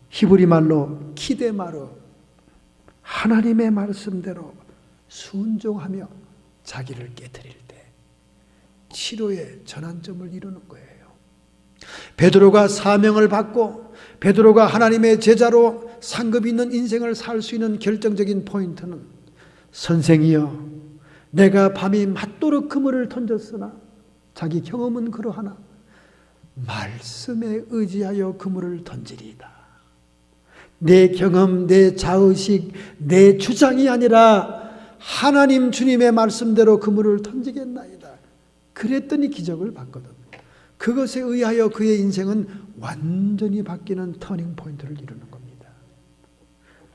히브리 말로 키데마로, 하나님의 말씀대로 순종하며 자기를 깨트릴 때 치료의 전환점을 이루는 거예요. 베드로가 사명을 받고 베드로가 하나님의 제자로 상급 있는 인생을 살 수 있는 결정적인 포인트는 선생이여 내가 밤이 맞도록 그물을 던졌으나 자기 경험은 그러하나 말씀에 의지하여 그물을 던지리이다. 내 경험, 내 자의식, 내 주장이 아니라 하나님 주님의 말씀대로 그물을 던지겠나이다. 그랬더니 기적을 봤거든. 그것에 의하여 그의 인생은 완전히 바뀌는 터닝 포인트를 이루는 겁니다.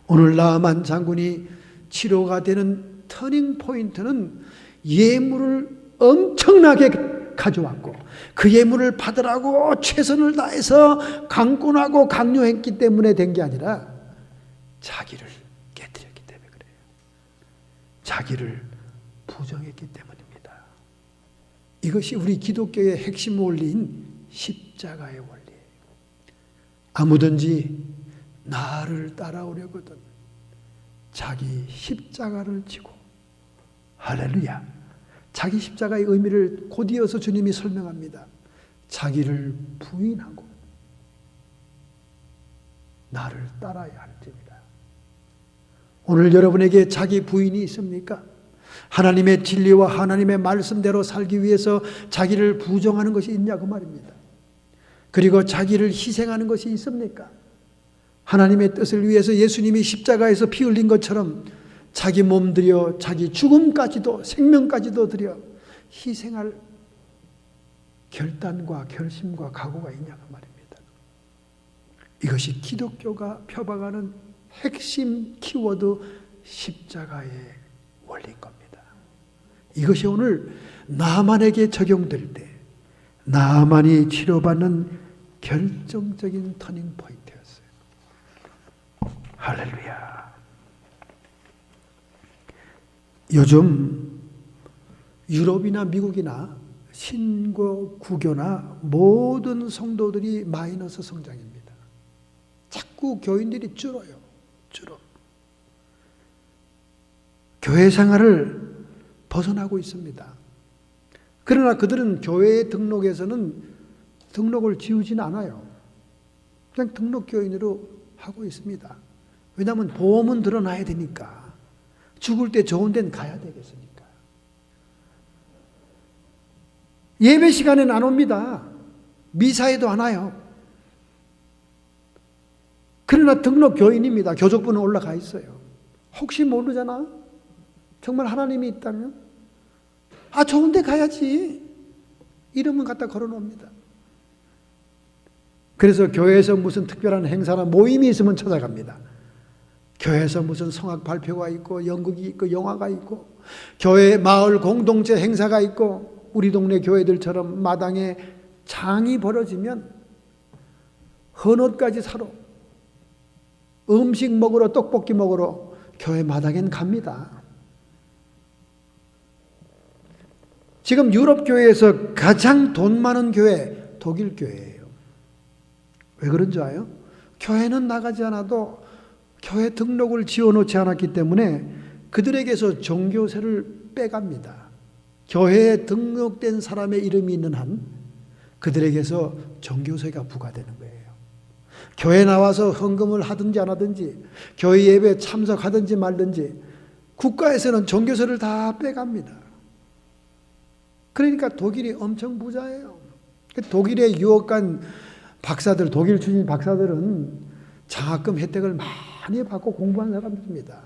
오늘 나아만 장군이 치료가 되는 터닝 포인트는 예물을 엄청나게 가져왔고 그 예물을 받으라고 최선을 다해서 강권하고 강요했기 때문에 된 게 아니라 자기를 깨뜨렸기 때문에 그래요. 자기를 부정했기 때문입니다. 이것이 우리 기독교의 핵심 원리인 십자가의 원리예요. 아무든지 나를 따라오려거든 자기 십자가를 지고, 할렐루야. 자기 십자가의 의미를 곧이어서 주님이 설명합니다. 자기를 부인하고 나를 따라야 할지니라. 오늘 여러분에게 자기 부인이 있습니까? 하나님의 진리와 하나님의 말씀대로 살기 위해서 자기를 부정하는 것이 있냐 그 말입니다. 그리고 자기를 희생하는 것이 있습니까? 하나님의 뜻을 위해서 예수님이 십자가에서 피 흘린 것처럼 자기 몸 들여 자기 죽음까지도 생명까지도 들여 희생할 결단과 결심과 각오가 있냐 그 말입니다. 이것이 기독교가 표방하는 핵심 키워드 십자가의 원리인 겁니다. 이것이 오늘 나만에게 적용될 때 나만이 치료받는 결정적인 터닝 포인트였어요. 할렐루야. 요즘 유럽이나 미국이나 신고 구교나 모든 성도들이 마이너스 성장입니다. 자꾸 교인들이 줄어요. 줄어. 교회 생활을 벗어나고 있습니다. 그러나 그들은 교회에 등록해서는 등록을 지우지는 않아요. 그냥 등록교인으로 하고 있습니다. 왜냐하면 보험은 드러나야 되니까. 죽을 때 좋은 데는 가야 되겠으니까. 예배 시간에는 안 옵니다. 미사에도 안 와요. 그러나 등록교인입니다. 교족부는 올라가 있어요. 혹시 모르잖아? 정말 하나님이 있다면? 좋은 데 가야지. 이름은 갖다 걸어놓습니다. 그래서 교회에서 무슨 특별한 행사나 모임이 있으면 찾아갑니다. 교회에서 무슨 성악 발표가 있고 연극이 있고 영화가 있고 교회 마을 공동체 행사가 있고 우리 동네 교회들처럼 마당에 장이 벌어지면 헌옷까지 사러 음식 먹으러 떡볶이 먹으러 교회 마당엔 갑니다. 지금 유럽 교회에서 가장 돈 많은 교회 독일 교회예요. 왜 그런 줄 아요? 교회는 나가지 않아도 교회 등록을 지어놓지 않았기 때문에 그들에게서 종교세를 빼갑니다. 교회에 등록된 사람의 이름이 있는 한 그들에게서 종교세가 부과되는 거예요. 교회 나와서 헌금을 하든지 안 하든지 교회 예배에 참석하든지 말든지 국가에서는 종교세를 다 빼갑니다. 그러니까 독일이 엄청 부자예요. 독일에 유학 간 박사들, 독일 출신 박사들은 장학금 혜택을 많이 받고 공부한 사람들입니다.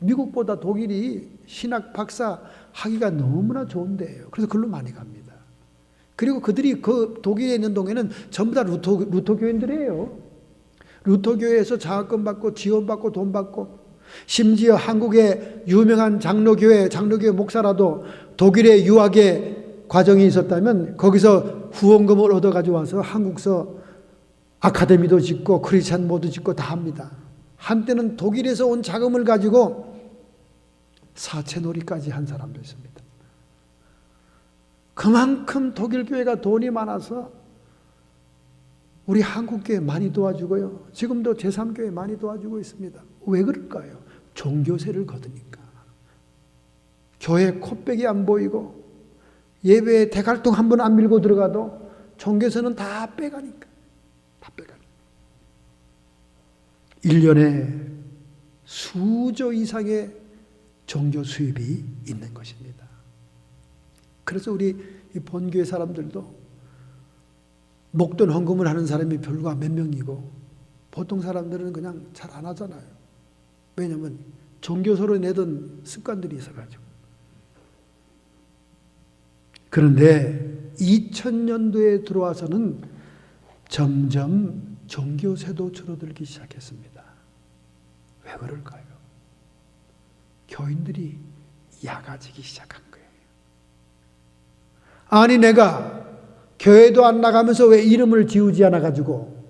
미국보다 독일이 신학 박사 하기가 너무나 좋은 데예요. 그래서 그걸로 많이 갑니다. 그리고 그들이 그 독일에 있는 동에는 전부 다 루터 교인들이에요. 루터 교회에서 장학금 받고 지원 받고 돈 받고 심지어 한국의 유명한 장로교회 목사라도 독일에 유학에 과정이 있었다면 거기서 후원금을 얻어가지고 와서 한국서 아카데미도 짓고 크리스찬 모도 짓고 다 합니다. 한때는 독일에서 온 자금을 가지고 사채놀이까지 한 사람도 있습니다. 그만큼 독일 교회가 돈이 많아서 우리 한국 교회 많이 도와주고요. 지금도 제3교회 많이 도와주고 있습니다. 왜 그럴까요? 종교세를 거두니까. 교회 코빼기 안 보이고 예배에 대갈통 한 번 안 밀고 들어가도 종교세는 다 빼가니까. 다 빼가니까. 1년에 수조 이상의 종교 수입이 있는 것입니다. 그래서 우리 본교회 사람들도 목돈 헌금을 하는 사람이 불과 몇 명이고 보통 사람들은 그냥 잘 안 하잖아요. 왜냐하면 종교서로 내던 습관들이 있어가지고. 그런데 2000년도에 들어와서는 점점 종교세도 줄어들기 시작했습니다. 왜 그럴까요? 교인들이 약아지기 시작한 거예요. 아니 내가 교회도 안 나가면서 왜 이름을 지우지 않아가지고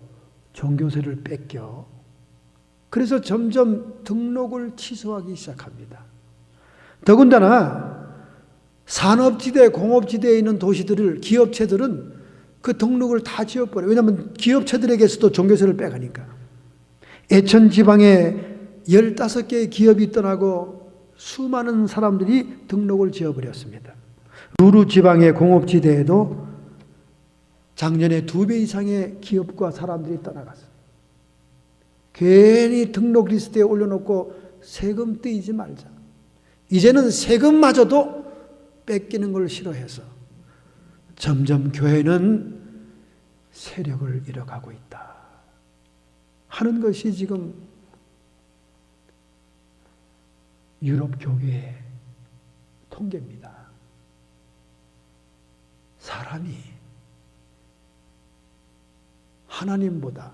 종교세를 뺏겨? 그래서 점점 등록을 취소하기 시작합니다. 더군다나 산업지대, 공업지대에 있는 도시들을 기업체들은 그 등록을 다 지워버려요. 왜냐하면 기업체들에게서도 종교세를 빼가니까. 애천 지방에 15개의 기업이 떠나고 수많은 사람들이 등록을 지어버렸습니다. 루루 지방의 공업지대에도 작년에 2배 이상의 기업과 사람들이 떠나갔어요. 괜히 등록 리스트에 올려놓고 세금 떼이지 말자. 이제는 세금마저도 뺏기는 걸 싫어해서 점점 교회는 세력을 잃어가고 있다 하는 것이 지금 유럽 교회의 통계입니다. 사람이 하나님보다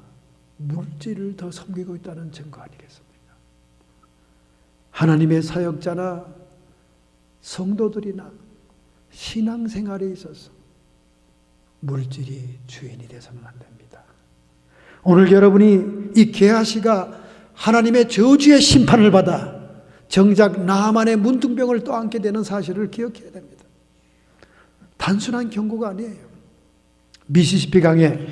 물질을 더 섬기고 있다는 증거 아니겠습니까? 하나님의 사역자나 성도들이나 신앙생활에 있어서 물질이 주인이 돼서는 안 됩니다. 오늘 여러분이 이 게하시가 하나님의 저주의 심판을 받아 정작 나만의 문둥병을 떠안게 되는 사실을 기억해야 됩니다. 단순한 경고가 아니에요. 미시시피 강에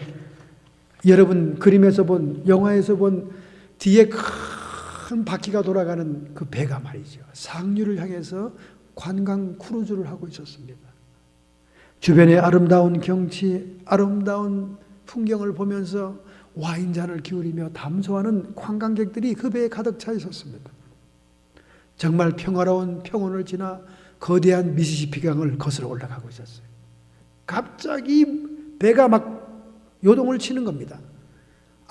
여러분 그림에서 본, 영화에서 본 뒤에 큰 바퀴가 돌아가는 그 배가 말이죠. 상류를 향해서 관광 크루즈를 하고 있었습니다. 주변의 아름다운 경치, 아름다운 풍경을 보면서 와인잔을 기울이며 담소하는 관광객들이 그 배에 가득 차 있었습니다. 정말 평화로운 평원을 지나 거대한 미시시피 강을 거슬러 올라가고 있었어요. 갑자기 배가 막 요동을 치는 겁니다.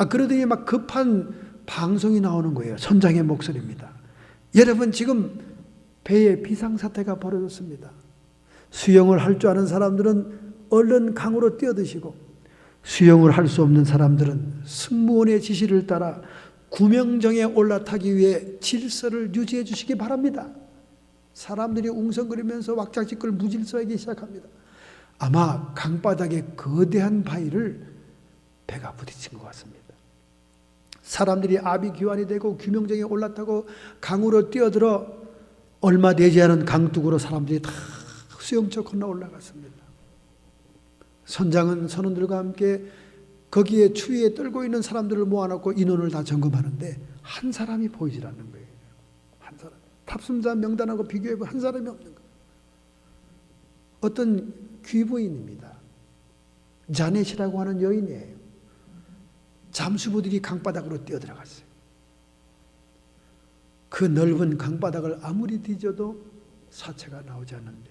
그러더니 막 급한 방송이 나오는 거예요. 선장의 목소리입니다. 여러분 지금 배에 비상사태가 벌어졌습니다. 수영을 할 줄 아는 사람들은 얼른 강으로 뛰어드시고 수영을 할 수 없는 사람들은 승무원의 지시를 따라 구명정에 올라타기 위해 질서를 유지해 주시기 바랍니다. 사람들이 웅성거리면서 왁자지껄 무질서하기 시작합니다. 아마 강바닥에 거대한 바위를 배가 부딪힌 것 같습니다. 사람들이 아비규환이 되고 규명정에 올라타고 강으로 뛰어들어 얼마 되지 않은 강둑으로 사람들이 다 수영처 건너 올라갔습니다. 선장은 선원들과 함께 거기에 추위에 떨고 있는 사람들을 모아놓고 인원을 다 점검하는데 한 사람이 보이질 않는 거예요. 한 사람. 탑승자 명단하고 비교해보면 한 사람이 없는 거예요. 어떤 귀부인입니다. 자넷이라고 하는 여인이에요. 잠수부들이 강바닥으로 뛰어들어갔어요. 그 넓은 강바닥을 아무리 뒤져도 사체가 나오지 않는데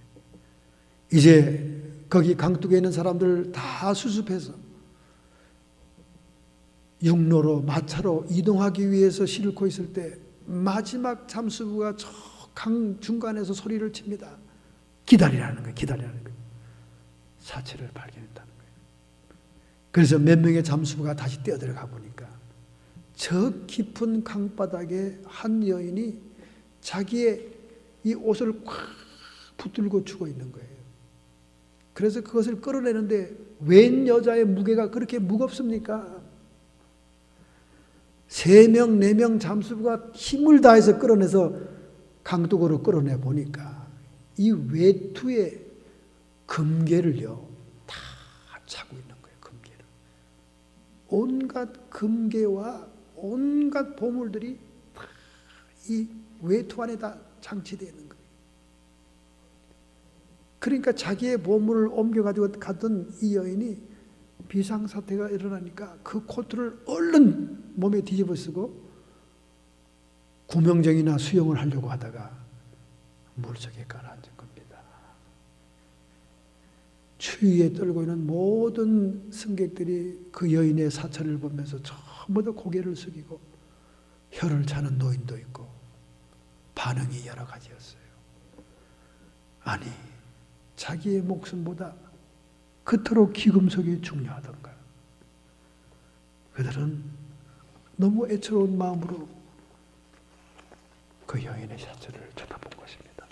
이제 거기 강둑에 있는 사람들 다 수습해서 육로로 마차로 이동하기 위해서 싣고 있을 때 마지막 잠수부가 저 강 중간에서 소리를 칩니다. 기다리라는 거예요. 기다리라는 거예요. 사체를 발견했다는 거예요. 그래서 몇 명의 잠수부가 다시 뛰어들어가 보니까 저 깊은 강바닥에 한 여인이 자기의 이 옷을 꽉 붙들고 죽어 있는 거예요. 그래서 그것을 끌어내는데 웬 여자의 무게가 그렇게 무겁습니까? 3명, 4명 잠수부가 힘을 다해서 끌어내서 강둑으로 끌어내 보니까 이 외투에 금괴를요 다 차고 있는 거예요. 금괴를. 온갖 금괴와 온갖 보물들이 다 이 외투 안에 다 장치되어 있는 거예요. 그러니까 자기의 보물을 옮겨가지고 갔던 이 여인이 비상사태가 일어나니까 그 코트를 얼른 몸에 뒤집어 쓰고 구명정이나 수영을 하려고 하다가 물속에 가라앉은 겁니다. 추위에 떨고 있는 모든 승객들이 그 여인의 사체를 보면서 전부 다 고개를 숙이고 혀를 차는 노인도 있고 반응이 여러 가지였어요. 아니, 자기의 목숨보다 그토록 기금속이 중요하던가. 그들은 너무 애처로운 마음으로 그 여인의 셔츠를 쳐다본 것입니다.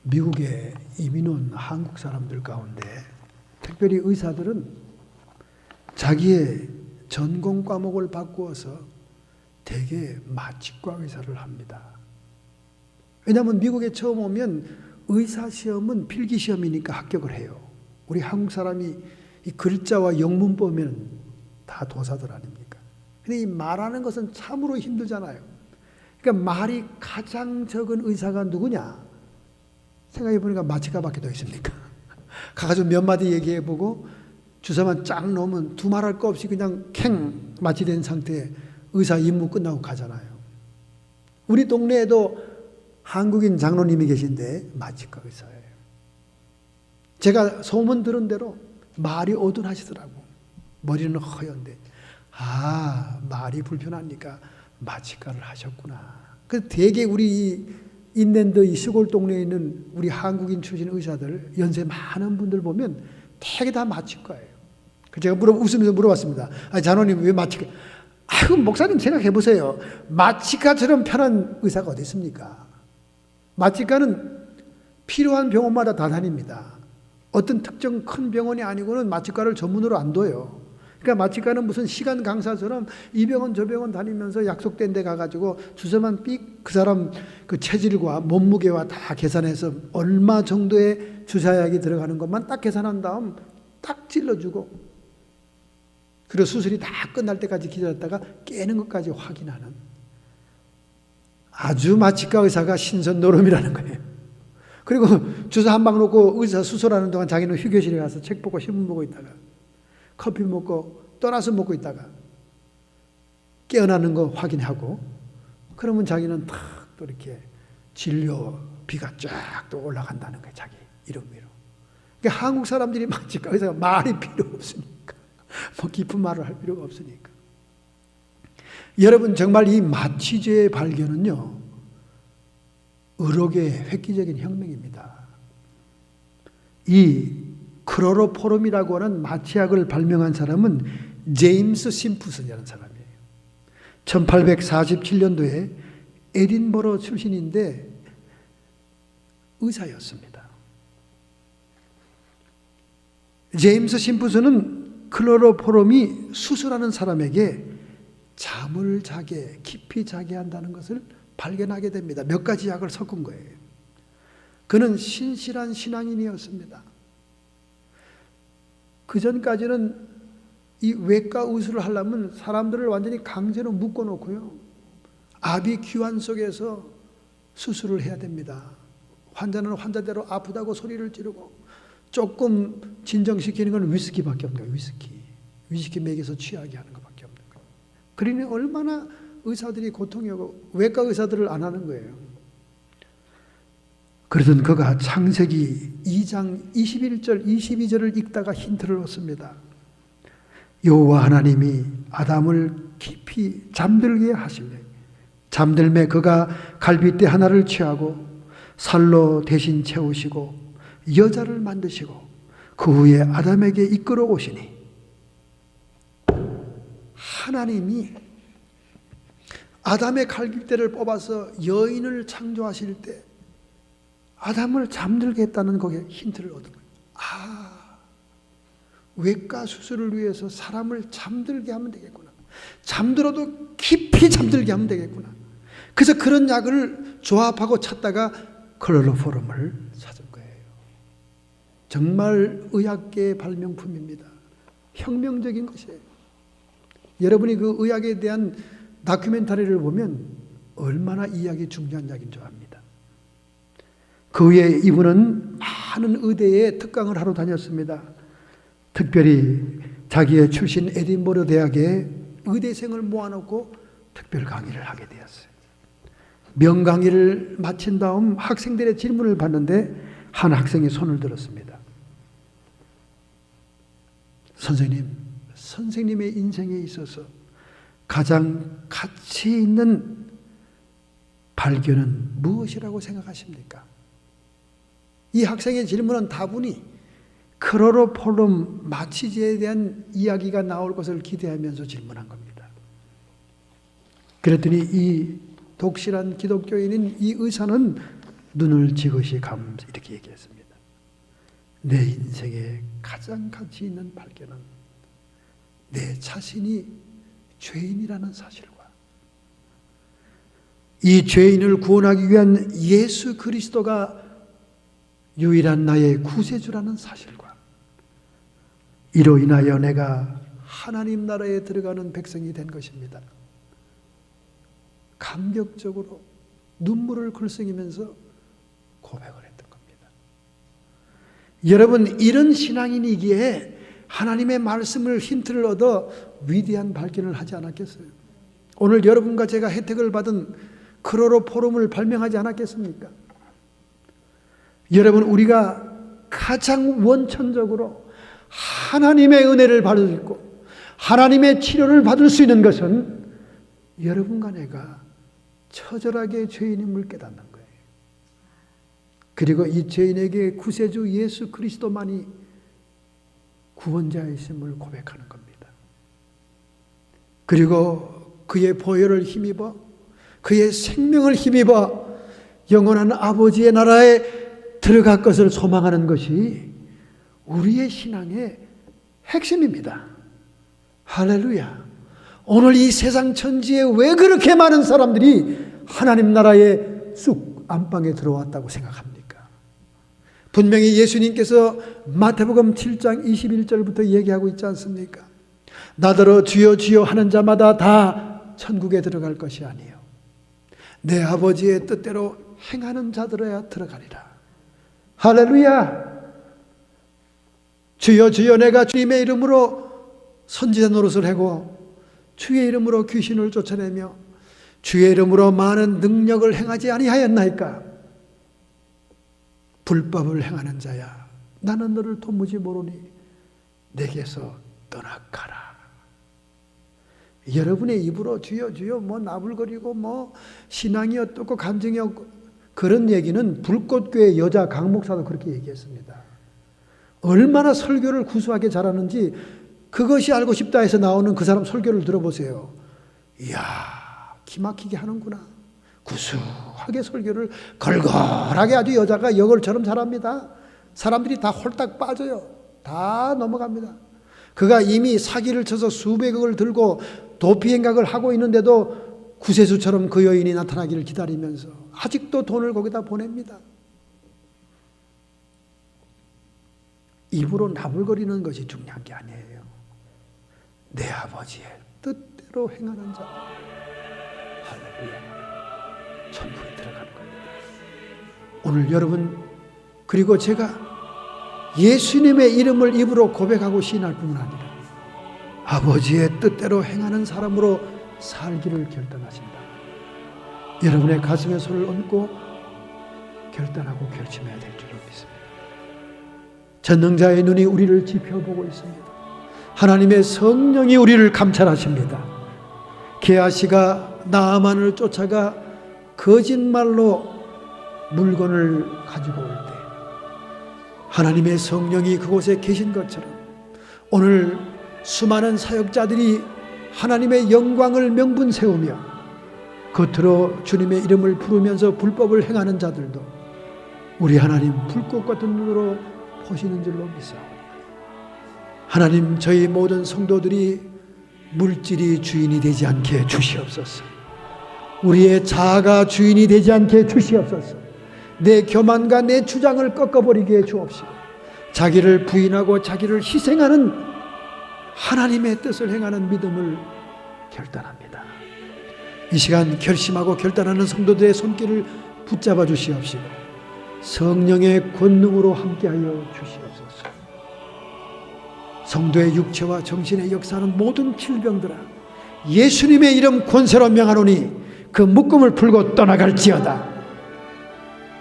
미국에 이민 온 한국 사람들 가운데 특별히 의사들은 자기의 전공 과목을 바꾸어서 대개 마취과 의사를 합니다. 왜냐하면 미국에 처음 오면 의사 시험은 필기 시험이니까 합격을 해요. 우리 한국 사람이 이 글자와 영문 보면 다 도사들 아닙니까? 근데 이 말하는 것은 참으로 힘들잖아요. 그러니까 말이 가장 적은 의사가 누구냐? 생각해 보니까 마취과밖에 더 있습니까? 가가지고 몇 마디 얘기해보고 주사만 쫙 놓으면 두말할 거 없이 그냥 캥 마취된 상태에 의사 임무 끝나고 가잖아요. 우리 동네에도 한국인 장로님이 계신데 마취과 의사예요. 제가 소문 들은 대로 말이 어둔하시더라고. 머리는 허연데 말이 불편하니까 마취과를 하셨구나. 그래서 되게 우리 인랜드 이 시골 동네에 있는 우리 한국인 출신 의사들 연세 많은 분들 보면 되게 다 마취과예요. 제가 웃으면서 물어봤습니다. 장로님 왜 마취과? 목사님 생각해 보세요. 마취과처럼 편한 의사가 어디 있습니까? 마취과는 필요한 병원마다 다 다닙니다. 어떤 특정 큰 병원이 아니고는 마취과를 전문으로 안 둬요. 그러니까 마취과는 무슨 시간 강사처럼 이 병원 저 병원 다니면서 약속된 데 가가지고 주사만 삑 그 사람 그 체질과 몸무게와 다 계산해서 얼마 정도의 주사약이 들어가는 것만 딱 계산한 다음 딱 찔러주고 그리고 수술이 다 끝날 때까지 기다렸다가 깨는 것까지 확인하는 아주 마취과 의사가 신선 노름이라는 거예요. 그리고 주사 한 방 놓고 의사 수술하는 동안 자기는 휴게실에 가서 책 보고 신문 보고 있다가 커피 먹고 떠나서 먹고 있다가 깨어나는 거 확인하고 그러면 자기는 탁 또 이렇게 진료비가 쫙 또 올라간다는 거예요. 자기 이름으로. 그러니까 한국 사람들이 마취과 의사가 말이 필요 없으니까 뭐 깊은 말을 할 필요가 없으니까. 여러분 정말 이 마취제의 발견은요 의학의 획기적인 혁명입니다. 이 클로로포름이라고 하는 마취약을 발명한 사람은 제임스 심프슨이라는 사람이에요. 1847년도에 에딘버러 출신인데 의사였습니다. 제임스 심프슨은 클로로포름이 수술하는 사람에게 잠을 자게 깊이 자게 한다는 것을 발견하게 됩니다. 몇 가지 약을 섞은 거예요. 그는 신실한 신앙인이었습니다. 그 전까지는 이 외과 의술을 하려면 사람들을 완전히 강제로 묶어놓고요. 아비규환 속에서 수술을 해야 됩니다. 환자는 환자대로 아프다고 소리를 지르고 조금 진정시키는 건 위스키밖에 없는 거예요. 위스키 먹여서 취하게 하는 것밖에 없는 거예요. 그러니 얼마나 의사들이 고통이 오고 외과 의사들을 안 하는 거예요. 그러던 그가 창세기 2장 21절 22절을 읽다가 힌트를 얻습니다. 여호와 하나님이 아담을 깊이 잠들게 하시매 잠들매 그가 갈빗대 하나를 취하고 살로 대신 채우시고 여자를 만드시고 그 후에 아담에게 이끌어 오시니 하나님이 아담의 갈빗대를 뽑아서 여인을 창조하실 때 아담을 잠들게 했다는 거기에 힌트를 얻은 거예요. 외과 수술을 위해서 사람을 잠들게 하면 되겠구나. 잠들어도 깊이 잠들게 하면 되겠구나. 그래서 그런 약을 조합하고 찾다가 클로로포름을 찾은 거예요. 정말 의학계의 발명품입니다. 혁명적인 것이에요. 여러분이 그 의학에 대한 다큐멘터리를 보면 얼마나 이 약이 중요한 약인 줄 압니다. 그 후에 이분은 많은 의대에 특강을 하러 다녔습니다. 특별히 자기의 출신 에딘버러 대학에 의대생을 모아놓고 특별 강의를 하게 되었어요. 명강의를 마친 다음 학생들의 질문을 받는데 한 학생이 손을 들었습니다. 선생님, 선생님의 인생에 있어서 가장 가치 있는 발견은 무엇이라고 생각하십니까? 이 학생의 질문은 다분히 크로로폴름 마취제에 대한 이야기가 나올 것을 기대하면서 질문한 겁니다. 그랬더니 이 독실한 기독교인인 이 의사는 눈을 지그시 감으면서 이렇게 얘기했습니다. 내 인생의 가장 가치 있는 발견은 내 자신이 죄인이라는 사실과 이 죄인을 구원하기 위한 예수 그리스도가 유일한 나의 구세주라는 사실과 이로 인하여 내가 하나님 나라에 들어가는 백성이 된 것입니다. 감격적으로 눈물을 글썽이면서 고백을 했던 겁니다. 여러분, 이런 신앙인이기에 하나님의 말씀을 힌트를 얻어 위대한 발견을 하지 않았겠어요? 오늘 여러분과 제가 혜택을 받은 크로로포름을 발명하지 않았겠습니까? 여러분, 우리가 가장 원천적으로 하나님의 은혜를 받을 수 있고 하나님의 치료를 받을 수 있는 것은 여러분과 내가 처절하게 죄인임을 깨닫는 거예요. 그리고 이 죄인에게 구세주 예수 그리스도만이 구원자이심을 고백하는 겁니다. 그리고 그의 보혈을 힘입어 그의 생명을 힘입어 영원한 아버지의 나라에 들어갈 것을 소망하는 것이 우리의 신앙의 핵심입니다. 할렐루야. 오늘 이 세상 천지에 왜 그렇게 많은 사람들이 하나님 나라에 쑥 안방에 들어왔다고 생각합니까? 분명히 예수님께서 마태복음 7장 21절부터 얘기하고 있지 않습니까? 나더러 주여 주여 하는 자마다 다 천국에 들어갈 것이 아니요 내 아버지의 뜻대로 행하는 자들에야 들어가리라. 할렐루야. 주여 주여 내가 주님의 이름으로 선지자 노릇을 하고 주의 이름으로 귀신을 쫓아내며 주의 이름으로 많은 능력을 행하지 아니하였나이까? 불법을 행하는 자야, 나는 너를 도무지 모르니 내게서 떠나가라. 여러분의 입으로 주여 주여 뭐 나불거리고 뭐 신앙이 어떻고 감정이 없고 그런 얘기는 불꽃교회 여자 강 목사도 그렇게 얘기했습니다. 얼마나 설교를 구수하게 잘하는지 그것이 알고 싶다 해서 나오는 그 사람 설교를 들어보세요. 이야, 기막히게 하는구나. 구수하게 설교를 걸걸하게 아주 여자가 여걸처럼 잘합니다. 사람들이 다 홀딱 빠져요. 다 넘어갑니다. 그가 이미 사기를 쳐서 수백억을 들고 도피 행각을 하고 있는데도 구세주처럼 그 여인이 나타나기를 기다리면서 아직도 돈을 거기다 보냅니다. 입으로 나불거리는 것이 중요한 게 아니에요. 내 아버지의 뜻대로 행하는 자, 할렐루야, 천국에 들어가는 겁니다. 오늘 여러분 그리고 제가 예수님의 이름을 입으로 고백하고 시인할 뿐만 아니라 아버지의 뜻대로 행하는 사람으로 살기를 결단하신다. 여러분의 가슴에 손을 얹고 결단하고 결심해야 될 줄로 믿습니다. 전능자의 눈이 우리를 지켜보고 있습니다. 하나님의 성령이 우리를 감찰하십니다. 게하시가 나아만을 쫓아가 거짓말로 물건을 가지고 올 때 하나님의 성령이 그곳에 계신 것처럼 오늘 수많은 사역자들이 하나님의 영광을 명분 세우며 겉으로 주님의 이름을 부르면서 불법을 행하는 자들도 우리 하나님 불꽃 같은 눈으로 보시는 줄로 믿사옵니다. 하나님, 저희 모든 성도들이 물질이 주인이 되지 않게 주시옵소서. 우리의 자아가 주인이 되지 않게 주시옵소서. 내 교만과 내 주장을 꺾어버리게 해 주옵시고 자기를 부인하고 자기를 희생하는 하나님의 뜻을 행하는 믿음을 결단합니다. 이 시간 결심하고 결단하는 성도들의 손길을 붙잡아 주시옵시고 성령의 권능으로 함께하여 주시옵소서. 성도의 육체와 정신의 역사하는 모든 질병들아 예수님의 이름 권세로 명하노니 그 묶음을 풀고 떠나갈지어다.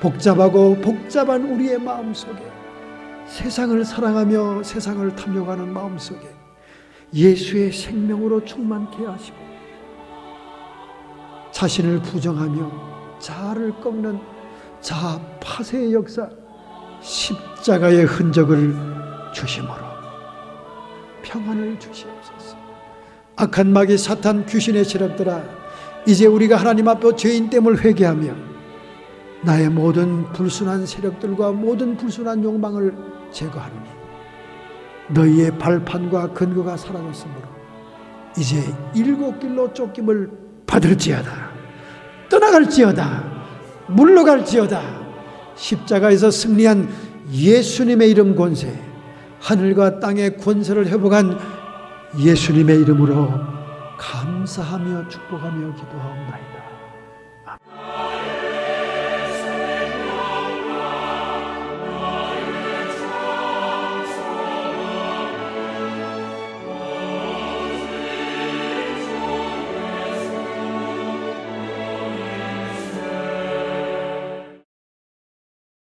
복잡하고 복잡한 우리의 마음속에 세상을 사랑하며 세상을 탐욕하는 마음속에 예수의 생명으로 충만케 하시고 자신을 부정하며 자아를 꺾는 자아 파쇄의 역사, 십자가의 흔적을 주심으로 평안을 주시옵소서. 악한 마귀 사탄 귀신의 세력들아, 이제 우리가 하나님 앞에 죄인됨을 회개하며 나의 모든 불순한 세력들과 모든 불순한 욕망을 제거하노니 너희의 발판과 근거가 사라졌으므로 이제 일곱 길로 쫓김을 받을지어다, 떠나갈지어다, 물러갈지어다. 십자가에서 승리한 예수님의 이름 권세, 하늘과 땅의 권세를 회복한 예수님의 이름으로 감사하며 축복하며 기도하옵나이다.